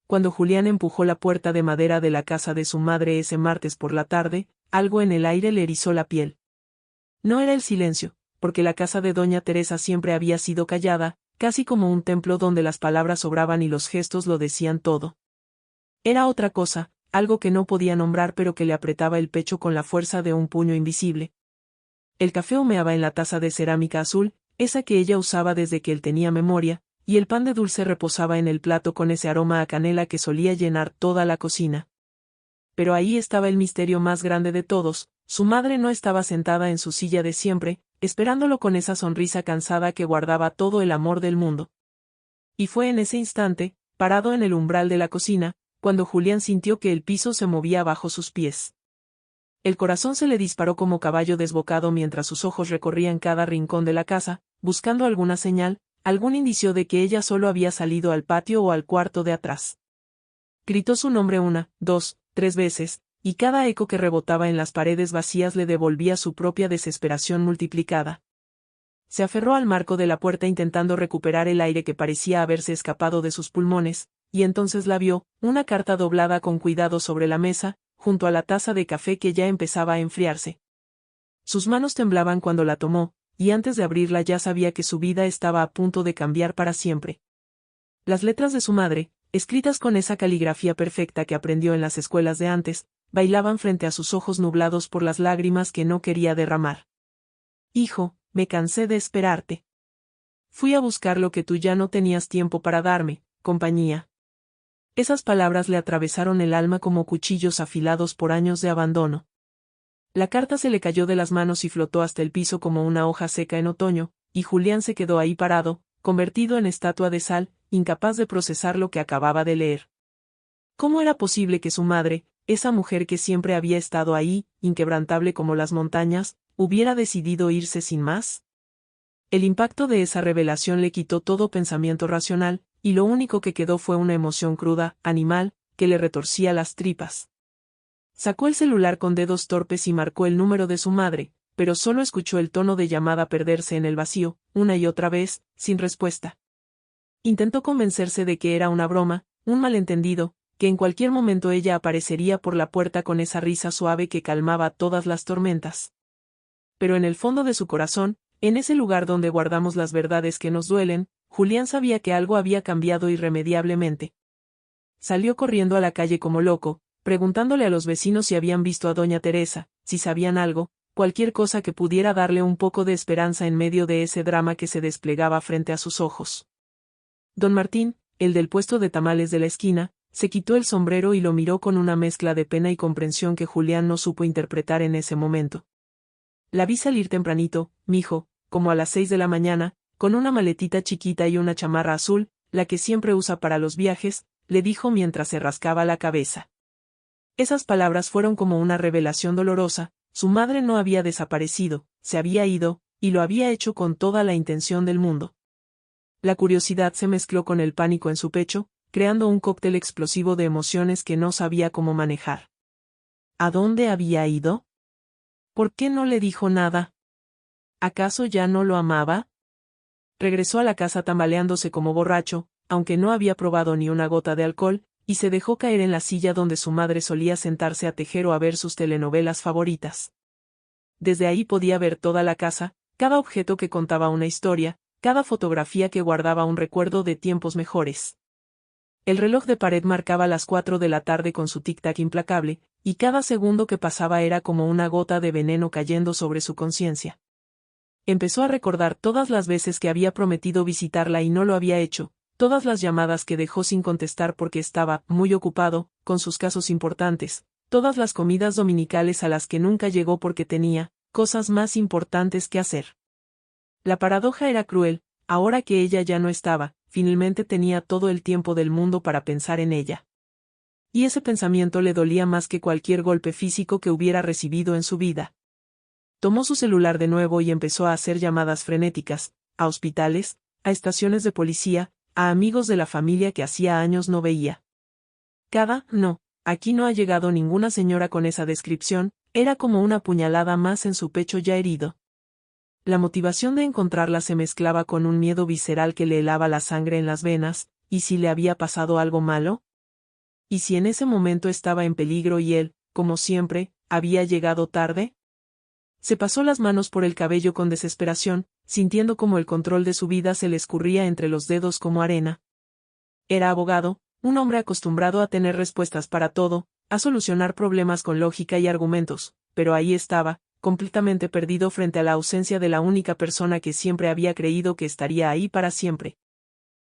cuando Julián empujó la puerta de madera de la casa de su madre ese martes por la tarde, algo en el aire le erizó la piel. No era el silencio, porque la casa de doña Teresa siempre había sido callada, casi como un templo donde las palabras sobraban y los gestos lo decían todo. Era otra cosa, algo que no podía nombrar pero que le apretaba el pecho con la fuerza de un puño invisible. El café humeaba en la taza de cerámica azul, esa que ella usaba desde que él tenía memoria, y el pan de dulce reposaba en el plato con ese aroma a canela que solía llenar toda la cocina. Pero ahí estaba el misterio más grande de todos: su madre no estaba sentada en su silla de siempre, esperándolo con esa sonrisa cansada que guardaba todo el amor del mundo. Y fue en ese instante, parado en el umbral de la cocina, cuando Julián sintió que el piso se movía bajo sus pies. El corazón se le disparó como caballo desbocado mientras sus ojos recorrían cada rincón de la casa, buscando alguna señal, algún indicio de que ella solo había salido al patio o al cuarto de atrás. Gritó su nombre 1, 2, 3 veces, y cada eco que rebotaba en las paredes vacías le devolvía su propia desesperación multiplicada. Se aferró al marco de la puerta intentando recuperar el aire que parecía haberse escapado de sus pulmones, y entonces la vio, una carta doblada con cuidado sobre la mesa, junto a la taza de café que ya empezaba a enfriarse. Sus manos temblaban cuando la tomó, y antes de abrirla ya sabía que su vida estaba a punto de cambiar para siempre. Las letras de su madre, escritas con esa caligrafía perfecta que aprendió en las escuelas de antes, bailaban frente a sus ojos nublados por las lágrimas que no quería derramar. Hijo, me cansé de esperarte. Fui a buscar lo que tú ya no tenías tiempo para darme, compañía. Esas palabras le atravesaron el alma como cuchillos afilados por años de abandono. La carta se le cayó de las manos y flotó hasta el piso como una hoja seca en otoño, y Julián se quedó ahí parado, convertido en estatua de sal, incapaz de procesar lo que acababa de leer. ¿Cómo era posible que su madre, esa mujer que siempre había estado ahí, inquebrantable como las montañas, hubiera decidido irse sin más? El impacto de esa revelación le quitó todo pensamiento racional, y lo único que quedó fue una emoción cruda, animal, que le retorcía las tripas. Sacó el celular con dedos torpes y marcó el número de su madre, pero solo escuchó el tono de llamada perderse en el vacío, una y otra vez, sin respuesta. Intentó convencerse de que era una broma, un malentendido, que en cualquier momento ella aparecería por la puerta con esa risa suave que calmaba todas las tormentas. Pero en el fondo de su corazón, en ese lugar donde guardamos las verdades que nos duelen, Julián sabía que algo había cambiado irremediablemente. Salió corriendo a la calle como loco, preguntándole a los vecinos si habían visto a doña Teresa, si sabían algo, cualquier cosa que pudiera darle un poco de esperanza en medio de ese drama que se desplegaba frente a sus ojos. Don Martín, el del puesto de tamales de la esquina, se quitó el sombrero y lo miró con una mezcla de pena y comprensión que Julián no supo interpretar en ese momento. La vi salir tempranito, mijo, como a las 6 de la mañana, con una maletita chiquita y una chamarra azul, la que siempre usa para los viajes, le dijo mientras se rascaba la cabeza. Esas palabras fueron como una revelación dolorosa: su madre no había desaparecido, se había ido, y lo había hecho con toda la intención del mundo. La curiosidad se mezcló con el pánico en su pecho, creando un cóctel explosivo de emociones que no sabía cómo manejar. ¿A dónde había ido? ¿Por qué no le dijo nada? ¿Acaso ya no lo amaba? Regresó a la casa tambaleándose como borracho, aunque no había probado ni una gota de alcohol, y se dejó caer en la silla donde su madre solía sentarse a tejer o a ver sus telenovelas favoritas. Desde ahí podía ver toda la casa, cada objeto que contaba una historia, cada fotografía que guardaba un recuerdo de tiempos mejores. El reloj de pared marcaba las 4 de la tarde con su tic-tac implacable, y cada segundo que pasaba era como una gota de veneno cayendo sobre su conciencia. Empezó a recordar todas las veces que había prometido visitarla y no lo había hecho, todas las llamadas que dejó sin contestar porque estaba muy ocupado con sus casos importantes, todas las comidas dominicales a las que nunca llegó porque tenía cosas más importantes que hacer. La paradoja era cruel: ahora que ella ya no estaba, finalmente tenía todo el tiempo del mundo para pensar en ella. Y ese pensamiento le dolía más que cualquier golpe físico que hubiera recibido en su vida. Tomó su celular de nuevo y empezó a hacer llamadas frenéticas, a hospitales, a estaciones de policía, a amigos de la familia que hacía años no veía. No, aquí no ha llegado ninguna señora con esa descripción, era como una puñalada más en su pecho ya herido. La motivación de encontrarla se mezclaba con un miedo visceral que le helaba la sangre en las venas: ¿y si le había pasado algo malo? ¿Y si en ese momento estaba en peligro y él, como siempre, había llegado tarde? Se pasó las manos por el cabello con desesperación, sintiendo como el control de su vida se le escurría entre los dedos como arena. Era abogado, un hombre acostumbrado a tener respuestas para todo, a solucionar problemas con lógica y argumentos, pero ahí estaba, completamente perdido frente a la ausencia de la única persona que siempre había creído que estaría ahí para siempre.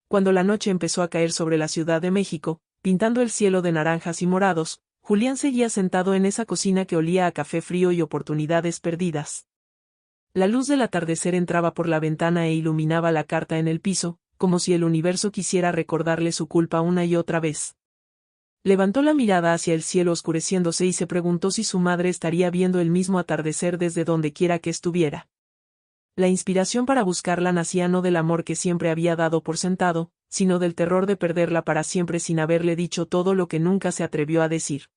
Cuando la noche empezó a caer sobre la Ciudad de México, pintando el cielo de naranjas y morados, Julián seguía sentado en esa cocina que olía a café frío y oportunidades perdidas. La luz del atardecer entraba por la ventana e iluminaba la carta en el piso, como si el universo quisiera recordarle su culpa una y otra vez. Levantó la mirada hacia el cielo oscureciéndose y se preguntó si su madre estaría viendo el mismo atardecer desde donde quiera que estuviera. La inspiración para buscarla nacía no del amor que siempre había dado por sentado, sino del terror de perderla para siempre sin haberle dicho todo lo que nunca se atrevió a decir.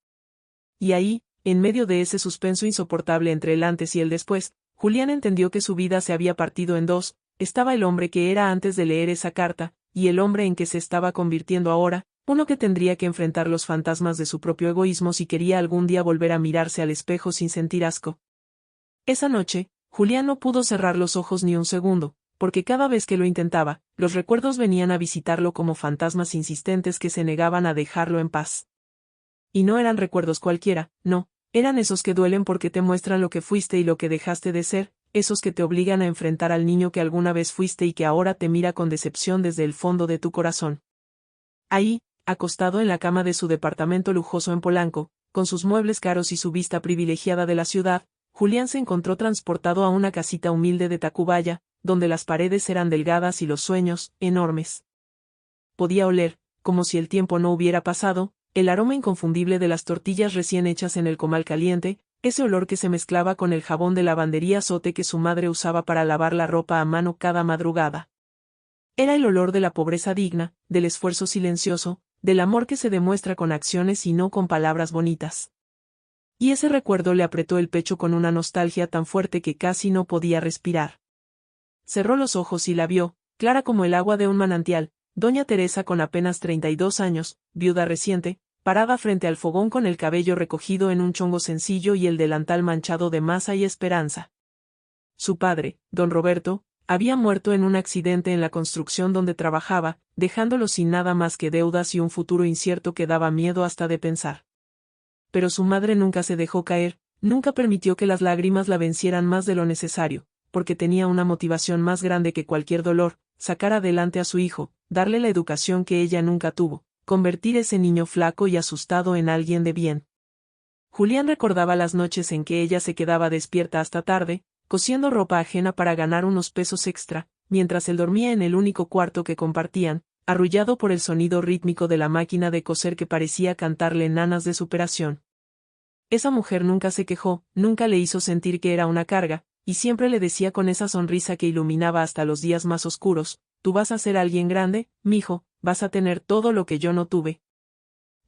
Y ahí, en medio de ese suspenso insoportable entre el antes y el después, Julián entendió que su vida se había partido en dos: estaba el hombre que era antes de leer esa carta, y el hombre en que se estaba convirtiendo ahora, uno que tendría que enfrentar los fantasmas de su propio egoísmo si quería algún día volver a mirarse al espejo sin sentir asco. Esa noche, Julián no pudo cerrar los ojos ni un segundo, porque cada vez que lo intentaba, los recuerdos venían a visitarlo como fantasmas insistentes que se negaban a dejarlo en paz. Y no eran recuerdos cualquiera, no, eran esos que duelen porque te muestran lo que fuiste y lo que dejaste de ser, esos que te obligan a enfrentar al niño que alguna vez fuiste y que ahora te mira con decepción desde el fondo de tu corazón. Ahí, acostado en la cama de su departamento lujoso en Polanco, con sus muebles caros y su vista privilegiada de la ciudad, Julián se encontró transportado a una casita humilde de Tacubaya, donde las paredes eran delgadas y los sueños, enormes. Podía oler, como si el tiempo no hubiera pasado, el aroma inconfundible de las tortillas recién hechas en el comal caliente, ese olor que se mezclaba con el jabón de lavandería Sote que su madre usaba para lavar la ropa a mano cada madrugada. Era el olor de la pobreza digna, del esfuerzo silencioso, del amor que se demuestra con acciones y no con palabras bonitas. Y ese recuerdo le apretó el pecho con una nostalgia tan fuerte que casi no podía respirar. Cerró los ojos y la vio, clara como el agua de un manantial, doña Teresa con apenas 32 años, viuda reciente, parada frente al fogón con el cabello recogido en un chongo sencillo y el delantal manchado de masa y esperanza. Su padre, don Roberto, había muerto en un accidente en la construcción donde trabajaba, dejándolo sin nada más que deudas y un futuro incierto que daba miedo hasta de pensar. Pero su madre nunca se dejó caer, nunca permitió que las lágrimas la vencieran más de lo necesario, porque tenía una motivación más grande que cualquier dolor: sacar adelante a su hijo, darle la educación que ella nunca tuvo, convertir ese niño flaco y asustado en alguien de bien. Julián recordaba las noches en que ella se quedaba despierta hasta tarde, cosiendo ropa ajena para ganar unos pesos extra, mientras él dormía en el único cuarto que compartían, arrullado por el sonido rítmico de la máquina de coser que parecía cantarle nanas de superación. Esa mujer nunca se quejó, nunca le hizo sentir que era una carga, y siempre le decía con esa sonrisa que iluminaba hasta los días más oscuros: tú vas a ser alguien grande, mijo, vas a tener todo lo que yo no tuve.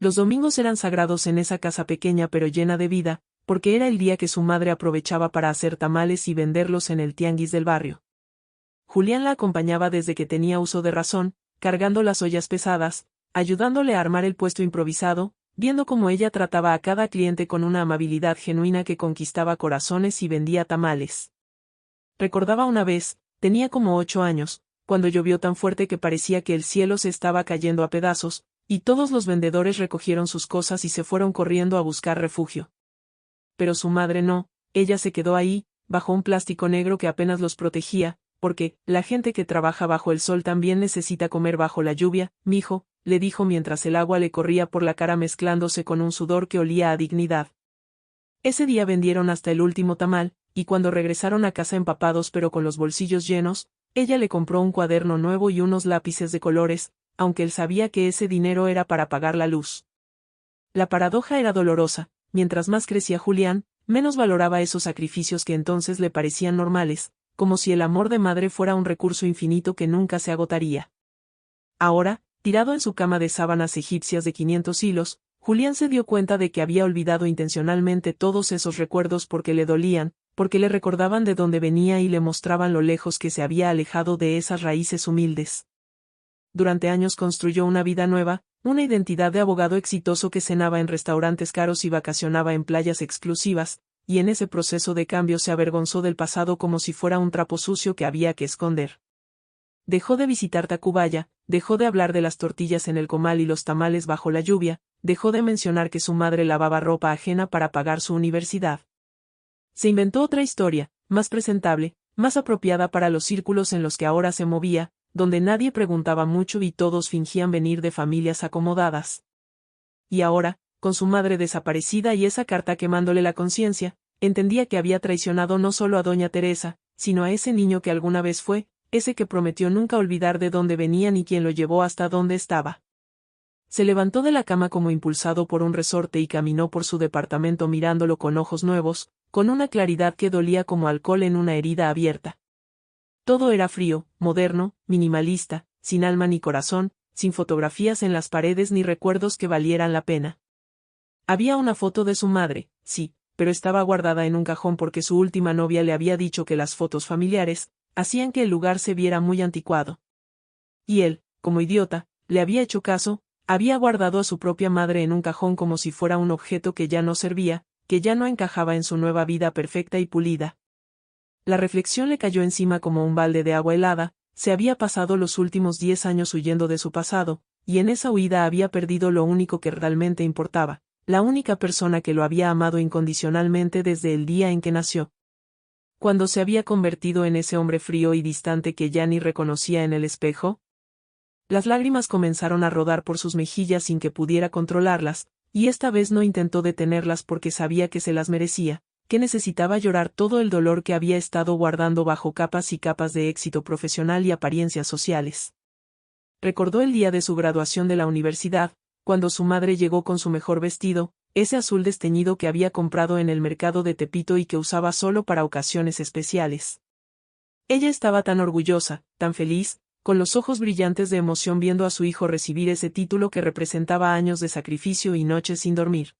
Los domingos eran sagrados en esa casa pequeña pero llena de vida, porque era el día que su madre aprovechaba para hacer tamales y venderlos en el tianguis del barrio. Julián la acompañaba desde que tenía uso de razón, cargando las ollas pesadas, ayudándole a armar el puesto improvisado, viendo cómo ella trataba a cada cliente con una amabilidad genuina que conquistaba corazones y vendía tamales. Recordaba una vez, tenía como 8 años, cuando llovió tan fuerte que parecía que el cielo se estaba cayendo a pedazos, y todos los vendedores recogieron sus cosas y se fueron corriendo a buscar refugio. Pero su madre no, ella se quedó ahí, bajo un plástico negro que apenas los protegía, porque la gente que trabaja bajo el sol también necesita comer bajo la lluvia, mijo, le dijo mientras el agua le corría por la cara mezclándose con un sudor que olía a dignidad. Ese día vendieron hasta el último tamal, y cuando regresaron a casa empapados pero con los bolsillos llenos, ella le compró un cuaderno nuevo y unos lápices de colores, aunque él sabía que ese dinero era para pagar la luz. La paradoja era dolorosa: mientras más crecía Julián, menos valoraba esos sacrificios que entonces le parecían normales, como si el amor de madre fuera un recurso infinito que nunca se agotaría. Ahora, tirado en su cama de sábanas egipcias de 500 hilos, Julián se dio cuenta de que había olvidado intencionalmente todos esos recuerdos porque le dolían, porque le recordaban de dónde venía y le mostraban lo lejos que se había alejado de esas raíces humildes. Durante años construyó una vida nueva, una identidad de abogado exitoso que cenaba en restaurantes caros y vacacionaba en playas exclusivas, y en ese proceso de cambio se avergonzó del pasado como si fuera un trapo sucio que había que esconder. Dejó de visitar Tacubaya, dejó de hablar de las tortillas en el comal y los tamales bajo la lluvia, dejó de mencionar que su madre lavaba ropa ajena para pagar su universidad. Se inventó otra historia, más presentable, más apropiada para los círculos en los que ahora se movía, donde nadie preguntaba mucho y todos fingían venir de familias acomodadas. Y ahora, con su madre desaparecida y esa carta quemándole la conciencia, entendía que había traicionado no solo a doña Teresa, sino a ese niño que alguna vez fue, ese que prometió nunca olvidar de dónde venía ni quién lo llevó hasta donde estaba. Se levantó de la cama como impulsado por un resorte y caminó por su departamento mirándolo con ojos nuevos, con una claridad que dolía como alcohol en una herida abierta. Todo era frío, moderno, minimalista, sin alma ni corazón, sin fotografías en las paredes ni recuerdos que valieran la pena. Había una foto de su madre, sí, pero estaba guardada en un cajón porque su última novia le había dicho que las fotos familiares hacían que el lugar se viera muy anticuado. Y él, como idiota, le había hecho caso, había guardado a su propia madre en un cajón como si fuera un objeto que ya no servía, que ya no encajaba en su nueva vida perfecta y pulida. La reflexión le cayó encima como un balde de agua helada, se había pasado los últimos 10 años huyendo de su pasado, y en esa huida había perdido lo único que realmente importaba, la única persona que lo había amado incondicionalmente desde el día en que nació. Cuando se había convertido en ese hombre frío y distante que ya ni reconocía en el espejo, las lágrimas comenzaron a rodar por sus mejillas sin que pudiera controlarlas, y esta vez no intentó detenerlas porque sabía que se las merecía, que necesitaba llorar todo el dolor que había estado guardando bajo capas y capas de éxito profesional y apariencias sociales. Recordó el día de su graduación de la universidad, cuando su madre llegó con su mejor vestido, ese azul desteñido que había comprado en el mercado de Tepito y que usaba solo para ocasiones especiales. Ella estaba tan orgullosa, tan feliz, con los ojos brillantes de emoción viendo a su hijo recibir ese título que representaba años de sacrificio y noches sin dormir.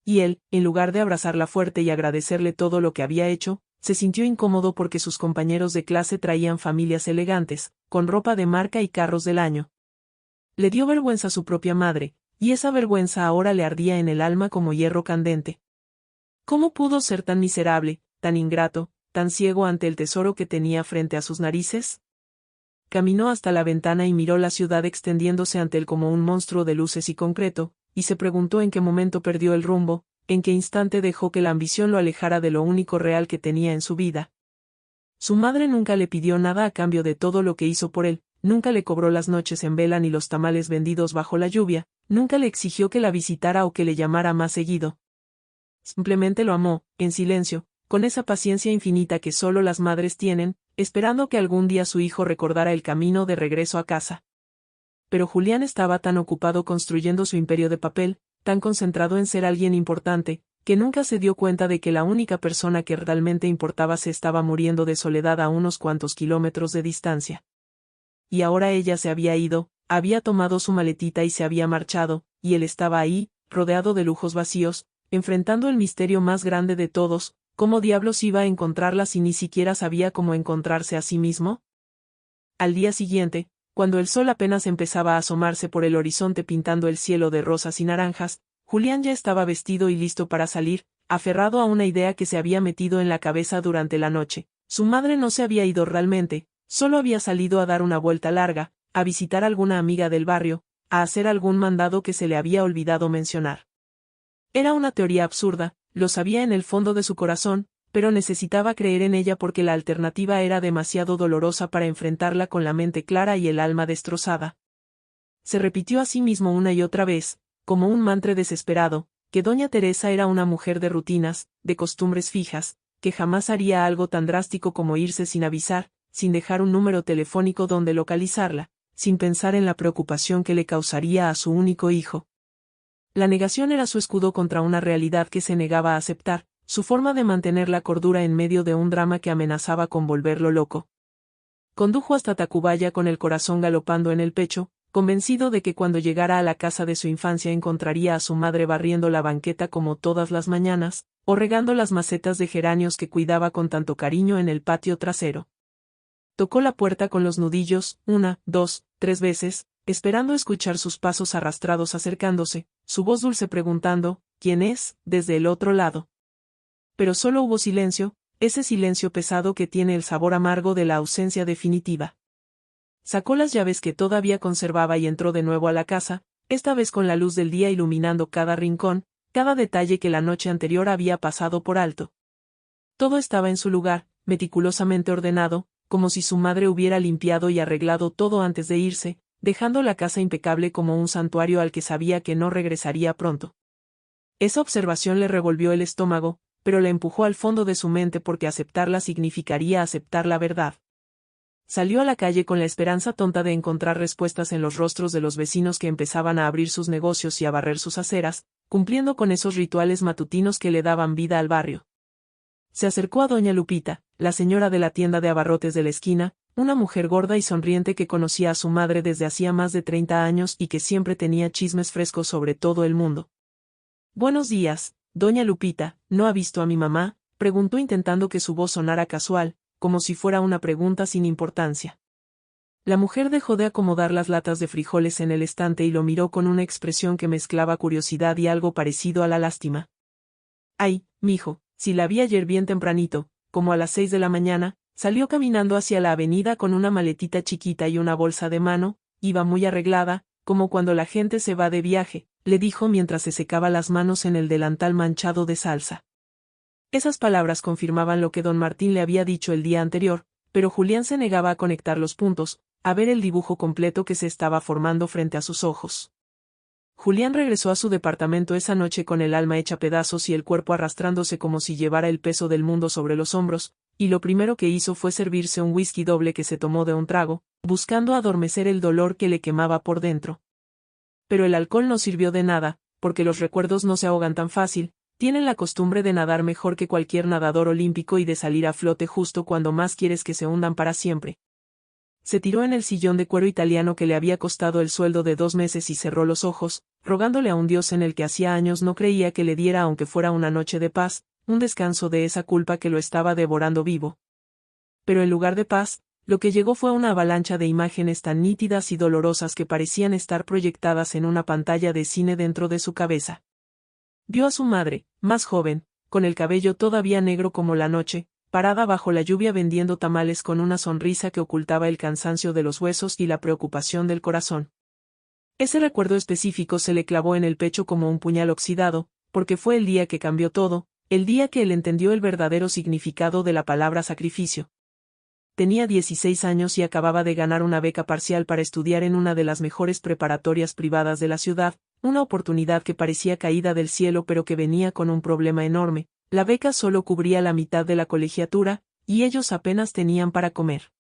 Y él, en lugar de abrazarla fuerte y agradecerle todo lo que había hecho, se sintió incómodo porque sus compañeros de clase traían familias elegantes, con ropa de marca y carros del año. Le dio vergüenza a su propia madre, y esa vergüenza ahora le ardía en el alma como hierro candente. ¿Cómo pudo ser tan miserable, tan ingrato, tan ciego ante el tesoro que tenía frente a sus narices? Caminó hasta la ventana y miró la ciudad extendiéndose ante él como un monstruo de luces y concreto, y se preguntó en qué momento perdió el rumbo, en qué instante dejó que la ambición lo alejara de lo único real que tenía en su vida. Su madre nunca le pidió nada a cambio de todo lo que hizo por él, nunca le cobró las noches en vela ni los tamales vendidos bajo la lluvia, nunca le exigió que la visitara o que le llamara más seguido. Simplemente lo amó, en silencio, con esa paciencia infinita que solo las madres tienen, esperando que algún día su hijo recordara el camino de regreso a casa. Pero Julián estaba tan ocupado construyendo su imperio de papel, tan concentrado en ser alguien importante, que nunca se dio cuenta de que la única persona que realmente importaba se estaba muriendo de soledad a unos cuantos kilómetros de distancia. Y ahora ella se había ido, había tomado su maletita y se había marchado, y él estaba ahí, rodeado de lujos vacíos, enfrentando el misterio más grande de todos, ¿cómo diablos iba a encontrarla si ni siquiera sabía cómo encontrarse a sí mismo? Al día siguiente, cuando el sol apenas empezaba a asomarse por el horizonte pintando el cielo de rosas y naranjas, Julián ya estaba vestido y listo para salir, aferrado a una idea que se había metido en la cabeza durante la noche. Su madre no se había ido realmente, solo había salido a dar una vuelta larga, a visitar a alguna amiga del barrio, a hacer algún mandado que se le había olvidado mencionar. Era una teoría absurda, lo sabía en el fondo de su corazón, pero necesitaba creer en ella porque la alternativa era demasiado dolorosa para enfrentarla con la mente clara y el alma destrozada. Se repitió a sí mismo una y otra vez, como un mantra desesperado, que doña Teresa era una mujer de rutinas, de costumbres fijas, que jamás haría algo tan drástico como irse sin avisar, sin dejar un número telefónico donde localizarla, sin pensar en la preocupación que le causaría a su único hijo. La negación era su escudo contra una realidad que se negaba a aceptar, su forma de mantener la cordura en medio de un drama que amenazaba con volverlo loco. Condujo hasta Tacubaya con el corazón galopando en el pecho, convencido de que cuando llegara a la casa de su infancia encontraría a su madre barriendo la banqueta como todas las mañanas, o regando las macetas de geranios que cuidaba con tanto cariño en el patio trasero. Tocó la puerta con los nudillos, 1, 2, 3 veces, esperando escuchar sus pasos arrastrados acercándose, su voz dulce preguntando, ¿quién es?, desde el otro lado. Pero solo hubo silencio, ese silencio pesado que tiene el sabor amargo de la ausencia definitiva. Sacó las llaves que todavía conservaba y entró de nuevo a la casa, esta vez con la luz del día iluminando cada rincón, cada detalle que la noche anterior había pasado por alto. Todo estaba en su lugar, meticulosamente ordenado, como si su madre hubiera limpiado y arreglado todo antes de irse, dejando la casa impecable como un santuario al que sabía que no regresaría pronto. Esa observación le revolvió el estómago, pero la empujó al fondo de su mente porque aceptarla significaría aceptar la verdad. Salió a la calle con la esperanza tonta de encontrar respuestas en los rostros de los vecinos que empezaban a abrir sus negocios y a barrer sus aceras, cumpliendo con esos rituales matutinos que le daban vida al barrio. Se acercó a doña Lupita, la señora de la tienda de abarrotes de la esquina, una mujer gorda y sonriente que conocía a su madre desde hacía más de 30 años y que siempre tenía chismes frescos sobre todo el mundo. «Buenos días, doña Lupita, ¿no ha visto a mi mamá?», preguntó intentando que su voz sonara casual, como si fuera una pregunta sin importancia. La mujer dejó de acomodar las latas de frijoles en el estante y lo miró con una expresión que mezclaba curiosidad y algo parecido a la lástima. «Ay, mijo, si la vi ayer bien tempranito, como a las 6 de la mañana, salió caminando hacia la avenida con una maletita chiquita y una bolsa de mano, iba muy arreglada, como cuando la gente se va de viaje», le dijo mientras se secaba las manos en el delantal manchado de salsa. Esas palabras confirmaban lo que don Martín le había dicho el día anterior, pero Julián se negaba a conectar los puntos, a ver el dibujo completo que se estaba formando frente a sus ojos. Julián regresó a su departamento esa noche con el alma hecha pedazos y el cuerpo arrastrándose como si llevara el peso del mundo sobre los hombros, y lo primero que hizo fue servirse un whisky doble que se tomó de un trago, buscando adormecer el dolor que le quemaba por dentro. Pero el alcohol no sirvió de nada, porque los recuerdos no se ahogan tan fácil, tienen la costumbre de nadar mejor que cualquier nadador olímpico y de salir a flote justo cuando más quieres que se hundan para siempre. Se tiró en el sillón de cuero italiano que le había costado el sueldo de 2 meses y cerró los ojos, rogándole a un Dios en el que hacía años no creía que le diera aunque fuera una noche de paz, un descanso de esa culpa que lo estaba devorando vivo. Pero en lugar de paz, lo que llegó fue una avalancha de imágenes tan nítidas y dolorosas que parecían estar proyectadas en una pantalla de cine dentro de su cabeza. Vio a su madre, más joven, con el cabello todavía negro como la noche, parada bajo la lluvia vendiendo tamales con una sonrisa que ocultaba el cansancio de los huesos y la preocupación del corazón. Ese recuerdo específico se le clavó en el pecho como un puñal oxidado, porque fue el día que cambió todo, el día que él entendió el verdadero significado de la palabra sacrificio. Tenía 16 años y acababa de ganar una beca parcial para estudiar en una de las mejores preparatorias privadas de la ciudad, una oportunidad que parecía caída del cielo pero que venía con un problema enorme. La beca solo cubría la mitad de la colegiatura, y ellos apenas tenían para comer.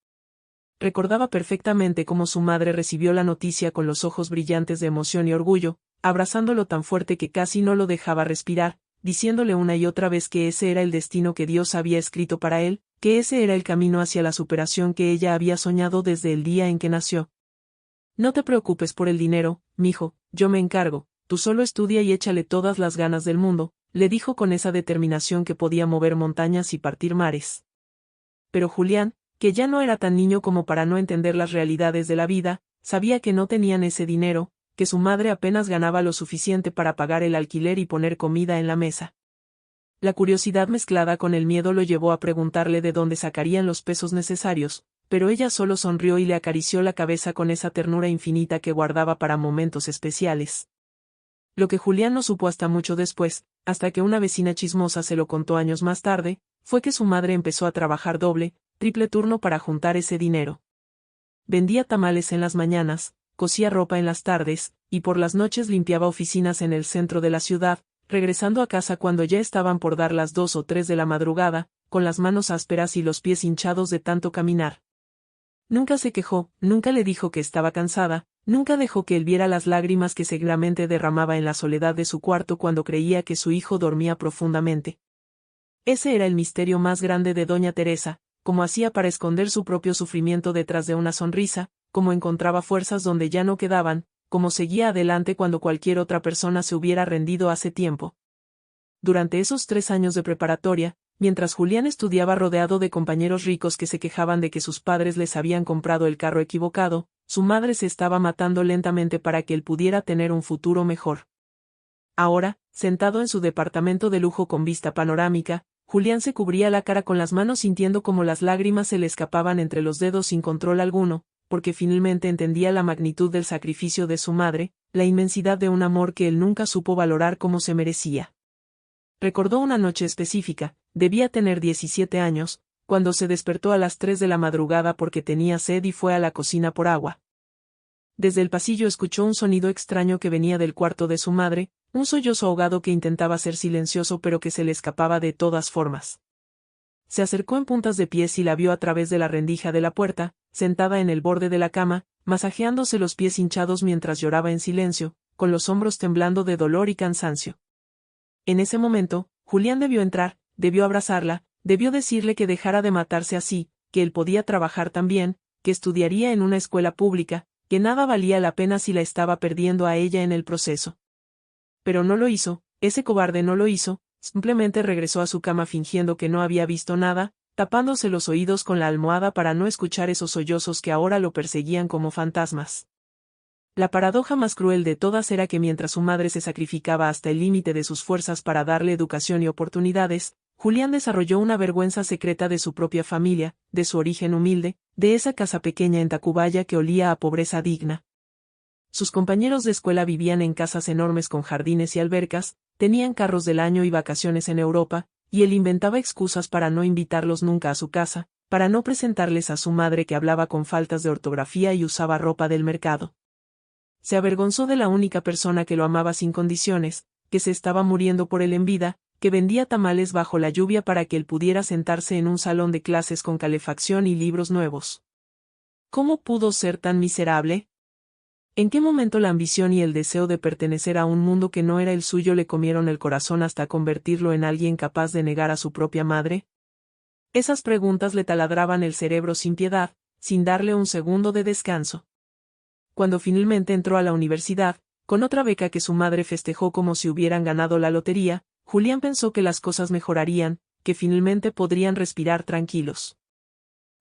Recordaba perfectamente cómo su madre recibió la noticia con los ojos brillantes de emoción y orgullo, abrazándolo tan fuerte que casi no lo dejaba respirar, diciéndole una y otra vez que ese era el destino que Dios había escrito para él, que ese era el camino hacia la superación que ella había soñado desde el día en que nació. «No te preocupes por el dinero, mijo, yo me encargo, tú solo estudia y échale todas las ganas del mundo», le dijo con esa determinación que podía mover montañas y partir mares. Pero Julián, que ya no era tan niño como para no entender las realidades de la vida, sabía que no tenían ese dinero, que su madre apenas ganaba lo suficiente para pagar el alquiler y poner comida en la mesa. La curiosidad mezclada con el miedo lo llevó a preguntarle de dónde sacarían los pesos necesarios, pero ella solo sonrió y le acarició la cabeza con esa ternura infinita que guardaba para momentos especiales. Lo que Julián no supo hasta mucho después, hasta que una vecina chismosa se lo contó años más tarde, fue que su madre empezó a trabajar doble, triple turno para juntar ese dinero. Vendía tamales en las mañanas, cosía ropa en las tardes, y por las noches limpiaba oficinas en el centro de la ciudad, regresando a casa cuando ya estaban por dar las 2 o 3 de la madrugada, con las manos ásperas y los pies hinchados de tanto caminar. Nunca se quejó, nunca le dijo que estaba cansada, nunca dejó que él viera las lágrimas que seguramente derramaba en la soledad de su cuarto cuando creía que su hijo dormía profundamente. Ese era el misterio más grande de doña Teresa, cómo hacía para esconder su propio sufrimiento detrás de una sonrisa, cómo encontraba fuerzas donde ya no quedaban, cómo seguía adelante cuando cualquier otra persona se hubiera rendido hace tiempo. Durante esos 3 años de preparatoria, mientras Julián estudiaba rodeado de compañeros ricos que se quejaban de que sus padres les habían comprado el carro equivocado, su madre se estaba matando lentamente para que él pudiera tener un futuro mejor. Ahora, sentado en su departamento de lujo con vista panorámica, Julián se cubría la cara con las manos sintiendo como las lágrimas se le escapaban entre los dedos sin control alguno, porque finalmente entendía la magnitud del sacrificio de su madre, la inmensidad de un amor que él nunca supo valorar como se merecía. Recordó una noche específica, debía tener 17 años, cuando se despertó a las 3 de la madrugada porque tenía sed y fue a la cocina por agua. Desde el pasillo escuchó un sonido extraño que venía del cuarto de su madre, un sollozo ahogado que intentaba ser silencioso pero que se le escapaba de todas formas. Se acercó en puntas de pies y la vio a través de la rendija de la puerta, sentada en el borde de la cama, masajeándose los pies hinchados mientras lloraba en silencio, con los hombros temblando de dolor y cansancio. En ese momento, Julián debió entrar, debió abrazarla, debió decirle que dejara de matarse así, que él podía trabajar también, que estudiaría en una escuela pública, que nada valía la pena si la estaba perdiendo a ella en el proceso. Pero no lo hizo, ese cobarde no lo hizo, simplemente regresó a su cama fingiendo que no había visto nada, tapándose los oídos con la almohada para no escuchar esos sollozos que ahora lo perseguían como fantasmas. La paradoja más cruel de todas era que mientras su madre se sacrificaba hasta el límite de sus fuerzas para darle educación y oportunidades, Julián desarrolló una vergüenza secreta de su propia familia, de su origen humilde, de esa casa pequeña en Tacubaya que olía a pobreza digna. Sus compañeros de escuela vivían en casas enormes con jardines y albercas, tenían carros del año y vacaciones en Europa, y él inventaba excusas para no invitarlos nunca a su casa, para no presentarles a su madre que hablaba con faltas de ortografía y usaba ropa del mercado. Se avergonzó de la única persona que lo amaba sin condiciones, que se estaba muriendo por él en vida, que vendía tamales bajo la lluvia para que él pudiera sentarse en un salón de clases con calefacción y libros nuevos. ¿Cómo pudo ser tan miserable? ¿En qué momento la ambición y el deseo de pertenecer a un mundo que no era el suyo le comieron el corazón hasta convertirlo en alguien capaz de negar a su propia madre? Esas preguntas le taladraban el cerebro sin piedad, sin darle un segundo de descanso. Cuando finalmente entró a la universidad, con otra beca que su madre festejó como si hubieran ganado la lotería, Julián pensó que las cosas mejorarían, que finalmente podrían respirar tranquilos.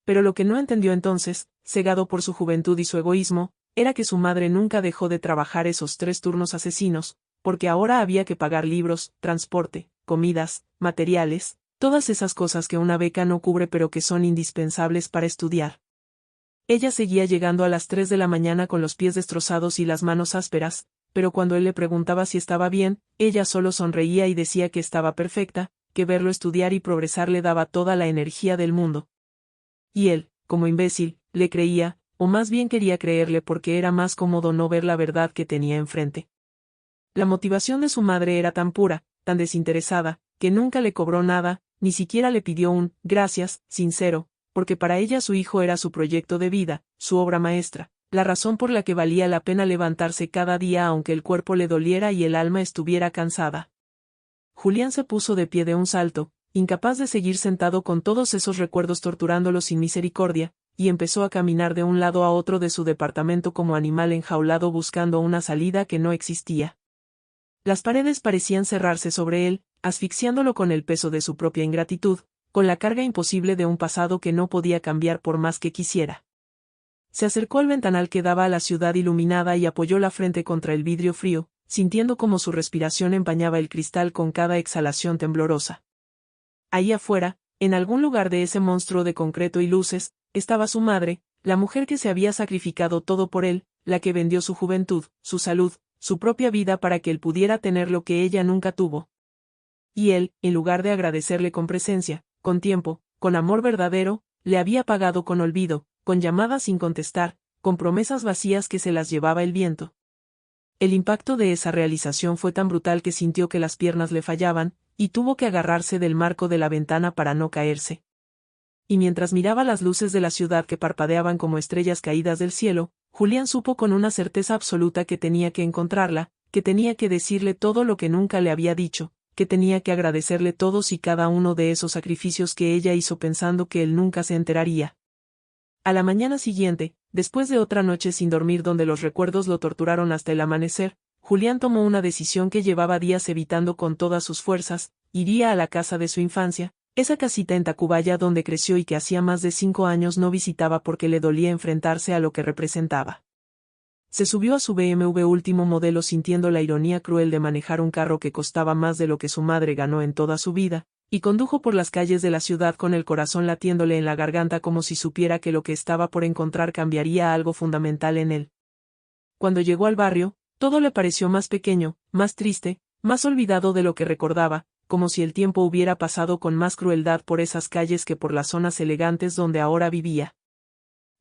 Pero lo que no entendió entonces, cegado por su juventud y su egoísmo, era que su madre nunca dejó de trabajar esos 3 turnos asesinos, porque ahora había que pagar libros, transporte, comidas, materiales, todas esas cosas que una beca no cubre pero que son indispensables para estudiar. Ella seguía llegando a las 3 de la mañana con los pies destrozados y las manos ásperas, pero cuando él le preguntaba si estaba bien, ella solo sonreía y decía que estaba perfecta, que verlo estudiar y progresar le daba toda la energía del mundo. Y él, como imbécil, le creía, o más bien quería creerle porque era más cómodo no ver la verdad que tenía enfrente. La motivación de su madre era tan pura, tan desinteresada, que nunca le cobró nada, ni siquiera le pidió un «gracias» sincero, porque para ella su hijo era su proyecto de vida, su obra maestra, la razón por la que valía la pena levantarse cada día aunque el cuerpo le doliera y el alma estuviera cansada. Julián se puso de pie de un salto, incapaz de seguir sentado con todos esos recuerdos torturándolo sin misericordia, y empezó a caminar de un lado a otro de su departamento como animal enjaulado buscando una salida que no existía. Las paredes parecían cerrarse sobre él, asfixiándolo con el peso de su propia ingratitud, con la carga imposible de un pasado que no podía cambiar por más que quisiera. Se acercó al ventanal que daba a la ciudad iluminada y apoyó la frente contra el vidrio frío, sintiendo como su respiración empañaba el cristal con cada exhalación temblorosa. Ahí afuera, en algún lugar de ese monstruo de concreto y luces, estaba su madre, la mujer que se había sacrificado todo por él, la que vendió su juventud, su salud, su propia vida para que él pudiera tener lo que ella nunca tuvo. Y él, en lugar de agradecerle con presencia, con tiempo, con amor verdadero, le había pagado con olvido, con llamadas sin contestar, con promesas vacías que se las llevaba el viento. El impacto de esa realización fue tan brutal que sintió que las piernas le fallaban, y tuvo que agarrarse del marco de la ventana para no caerse. Y mientras miraba las luces de la ciudad que parpadeaban como estrellas caídas del cielo, Julián supo con una certeza absoluta que tenía que encontrarla, que tenía que decirle todo lo que nunca le había dicho, que tenía que agradecerle todos y cada uno de esos sacrificios que ella hizo pensando que él nunca se enteraría. A la mañana siguiente, después de otra noche sin dormir donde los recuerdos lo torturaron hasta el amanecer, Julián tomó una decisión que llevaba días evitando con todas sus fuerzas: iría a la casa de su infancia, Esa casita en Tacubaya donde creció y que hacía más de 5 años no visitaba porque le dolía enfrentarse a lo que representaba. Se subió a su BMW último modelo sintiendo la ironía cruel de manejar un carro que costaba más de lo que su madre ganó en toda su vida, y condujo por las calles de la ciudad con el corazón latiéndole en la garganta como si supiera que lo que estaba por encontrar cambiaría algo fundamental en él. Cuando llegó al barrio, todo le pareció más pequeño, más triste, más olvidado de lo que recordaba, como si el tiempo hubiera pasado con más crueldad por esas calles que por las zonas elegantes donde ahora vivía.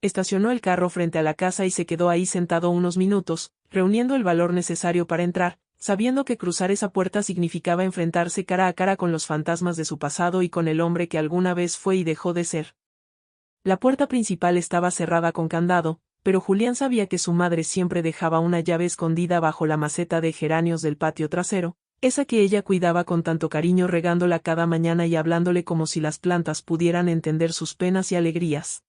Estacionó el carro frente a la casa y se quedó ahí sentado unos minutos, reuniendo el valor necesario para entrar, sabiendo que cruzar esa puerta significaba enfrentarse cara a cara con los fantasmas de su pasado y con el hombre que alguna vez fue y dejó de ser. La puerta principal estaba cerrada con candado, pero Julián sabía que su madre siempre dejaba una llave escondida bajo la maceta de geranios del patio trasero, esa que ella cuidaba con tanto cariño regándola cada mañana y hablándole como si las plantas pudieran entender sus penas y alegrías.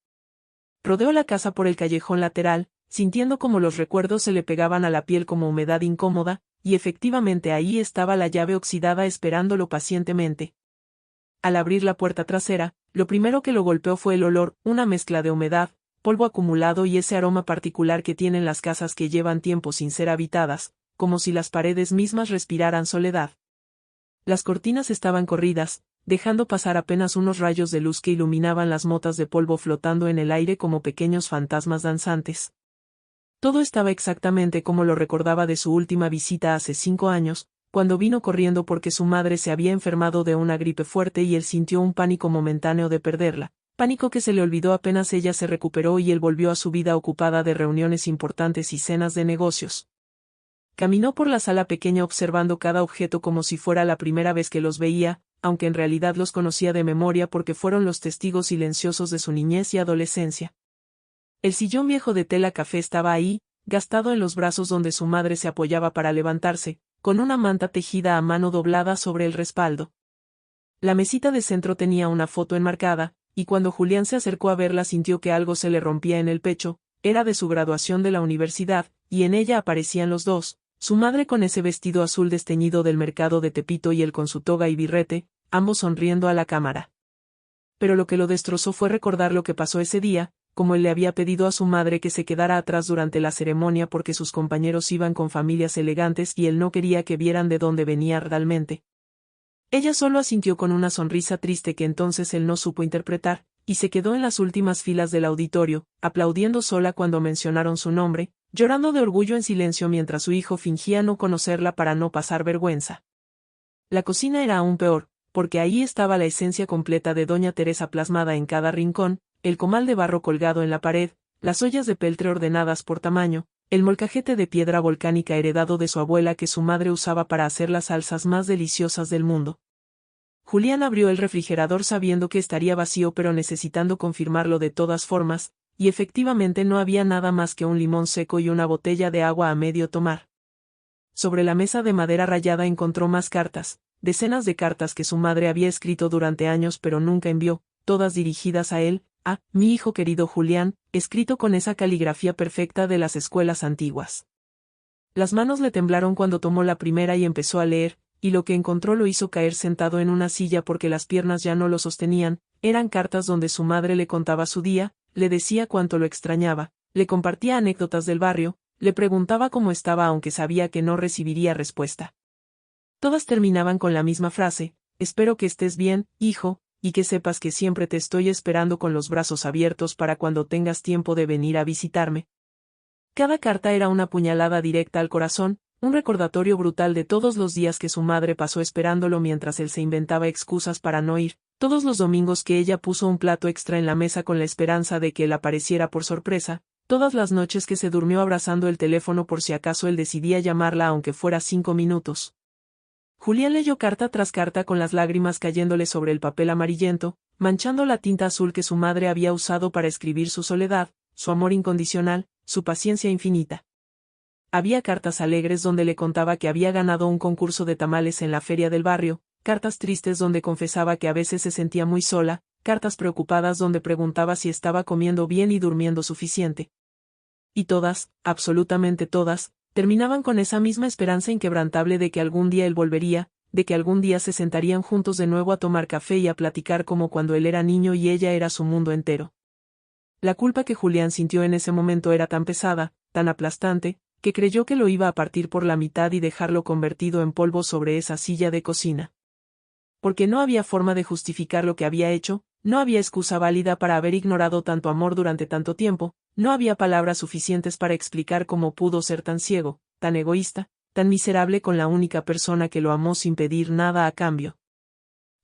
Rodeó la casa por el callejón lateral, sintiendo como los recuerdos se le pegaban a la piel como humedad incómoda, y efectivamente ahí estaba la llave oxidada esperándolo pacientemente. Al abrir la puerta trasera, lo primero que lo golpeó fue el olor, una mezcla de humedad, polvo acumulado y ese aroma particular que tienen las casas que llevan tiempo sin ser habitadas, como si las paredes mismas respiraran soledad. Las cortinas estaban corridas, dejando pasar apenas unos rayos de luz que iluminaban las motas de polvo flotando en el aire como pequeños fantasmas danzantes. Todo estaba exactamente como lo recordaba de su última visita hace 5 años, cuando vino corriendo porque su madre se había enfermado de una gripe fuerte y él sintió un pánico momentáneo de perderla, pánico que se le olvidó apenas ella se recuperó y él volvió a su vida ocupada de reuniones importantes y cenas de negocios. Caminó por la sala pequeña observando cada objeto como si fuera la primera vez que los veía, aunque en realidad los conocía de memoria porque fueron los testigos silenciosos de su niñez y adolescencia. El sillón viejo de tela café estaba ahí, gastado en los brazos donde su madre se apoyaba para levantarse, con una manta tejida a mano doblada sobre el respaldo. La mesita de centro tenía una foto enmarcada, y cuando Julián se acercó a verla sintió que algo se le rompía en el pecho, era de su graduación de la universidad, y en ella aparecían los dos, su madre con ese vestido azul desteñido del mercado de Tepito y él con su toga y birrete, ambos sonriendo a la cámara. Pero lo que lo destrozó fue recordar lo que pasó ese día, como él le había pedido a su madre que se quedara atrás durante la ceremonia porque sus compañeros iban con familias elegantes y él no quería que vieran de dónde venía realmente. Ella solo asintió con una sonrisa triste que entonces él no supo interpretar, y se quedó en las últimas filas del auditorio, aplaudiendo sola cuando mencionaron su nombre, llorando de orgullo en silencio mientras su hijo fingía no conocerla para no pasar vergüenza. La cocina era aún peor, porque ahí estaba la esencia completa de Doña Teresa plasmada en cada rincón, el comal de barro colgado en la pared, las ollas de peltre ordenadas por tamaño, el molcajete de piedra volcánica heredado de su abuela que su madre usaba para hacer las salsas más deliciosas del mundo. Julián abrió el refrigerador sabiendo que estaría vacío pero necesitando confirmarlo de todas formas, y efectivamente no había nada más que un limón seco y una botella de agua a medio tomar. Sobre la mesa de madera rayada encontró más cartas, decenas de cartas que su madre había escrito durante años pero nunca envió, todas dirigidas a él, a mi hijo querido Julián, escrito con esa caligrafía perfecta de las escuelas antiguas. Las manos le temblaron cuando tomó la primera y empezó a leer, y lo que encontró lo hizo caer sentado en una silla porque las piernas ya no lo sostenían, eran cartas donde su madre le contaba su día, le decía cuánto lo extrañaba, le compartía anécdotas del barrio, le preguntaba cómo estaba aunque sabía que no recibiría respuesta. Todas terminaban con la misma frase, espero que estés bien, hijo, y que sepas que siempre te estoy esperando con los brazos abiertos para cuando tengas tiempo de venir a visitarme. Cada carta era una puñalada directa al corazón, un recordatorio brutal de todos los días que su madre pasó esperándolo mientras él se inventaba excusas para no ir, todos los domingos que ella puso un plato extra en la mesa con la esperanza de que él apareciera por sorpresa, todas las noches que se durmió abrazando el teléfono por si acaso él decidía llamarla aunque fuera 5 minutos. Julián leyó carta tras carta con las lágrimas cayéndole sobre el papel amarillento, manchando la tinta azul que su madre había usado para escribir su soledad, su amor incondicional, su paciencia infinita. Había cartas alegres donde le contaba que había ganado un concurso de tamales en la feria del barrio, cartas tristes donde confesaba que a veces se sentía muy sola, cartas preocupadas donde preguntaba si estaba comiendo bien y durmiendo suficiente. Y todas, absolutamente todas, terminaban con esa misma esperanza inquebrantable de que algún día él volvería, de que algún día se sentarían juntos de nuevo a tomar café y a platicar como cuando él era niño y ella era su mundo entero. La culpa que Julián sintió en ese momento era tan pesada, tan aplastante, que creyó que lo iba a partir por la mitad y dejarlo convertido en polvo sobre esa silla de cocina. Porque no había forma de justificar lo que había hecho, no había excusa válida para haber ignorado tanto amor durante tanto tiempo, no había palabras suficientes para explicar cómo pudo ser tan ciego, tan egoísta, tan miserable con la única persona que lo amó sin pedir nada a cambio.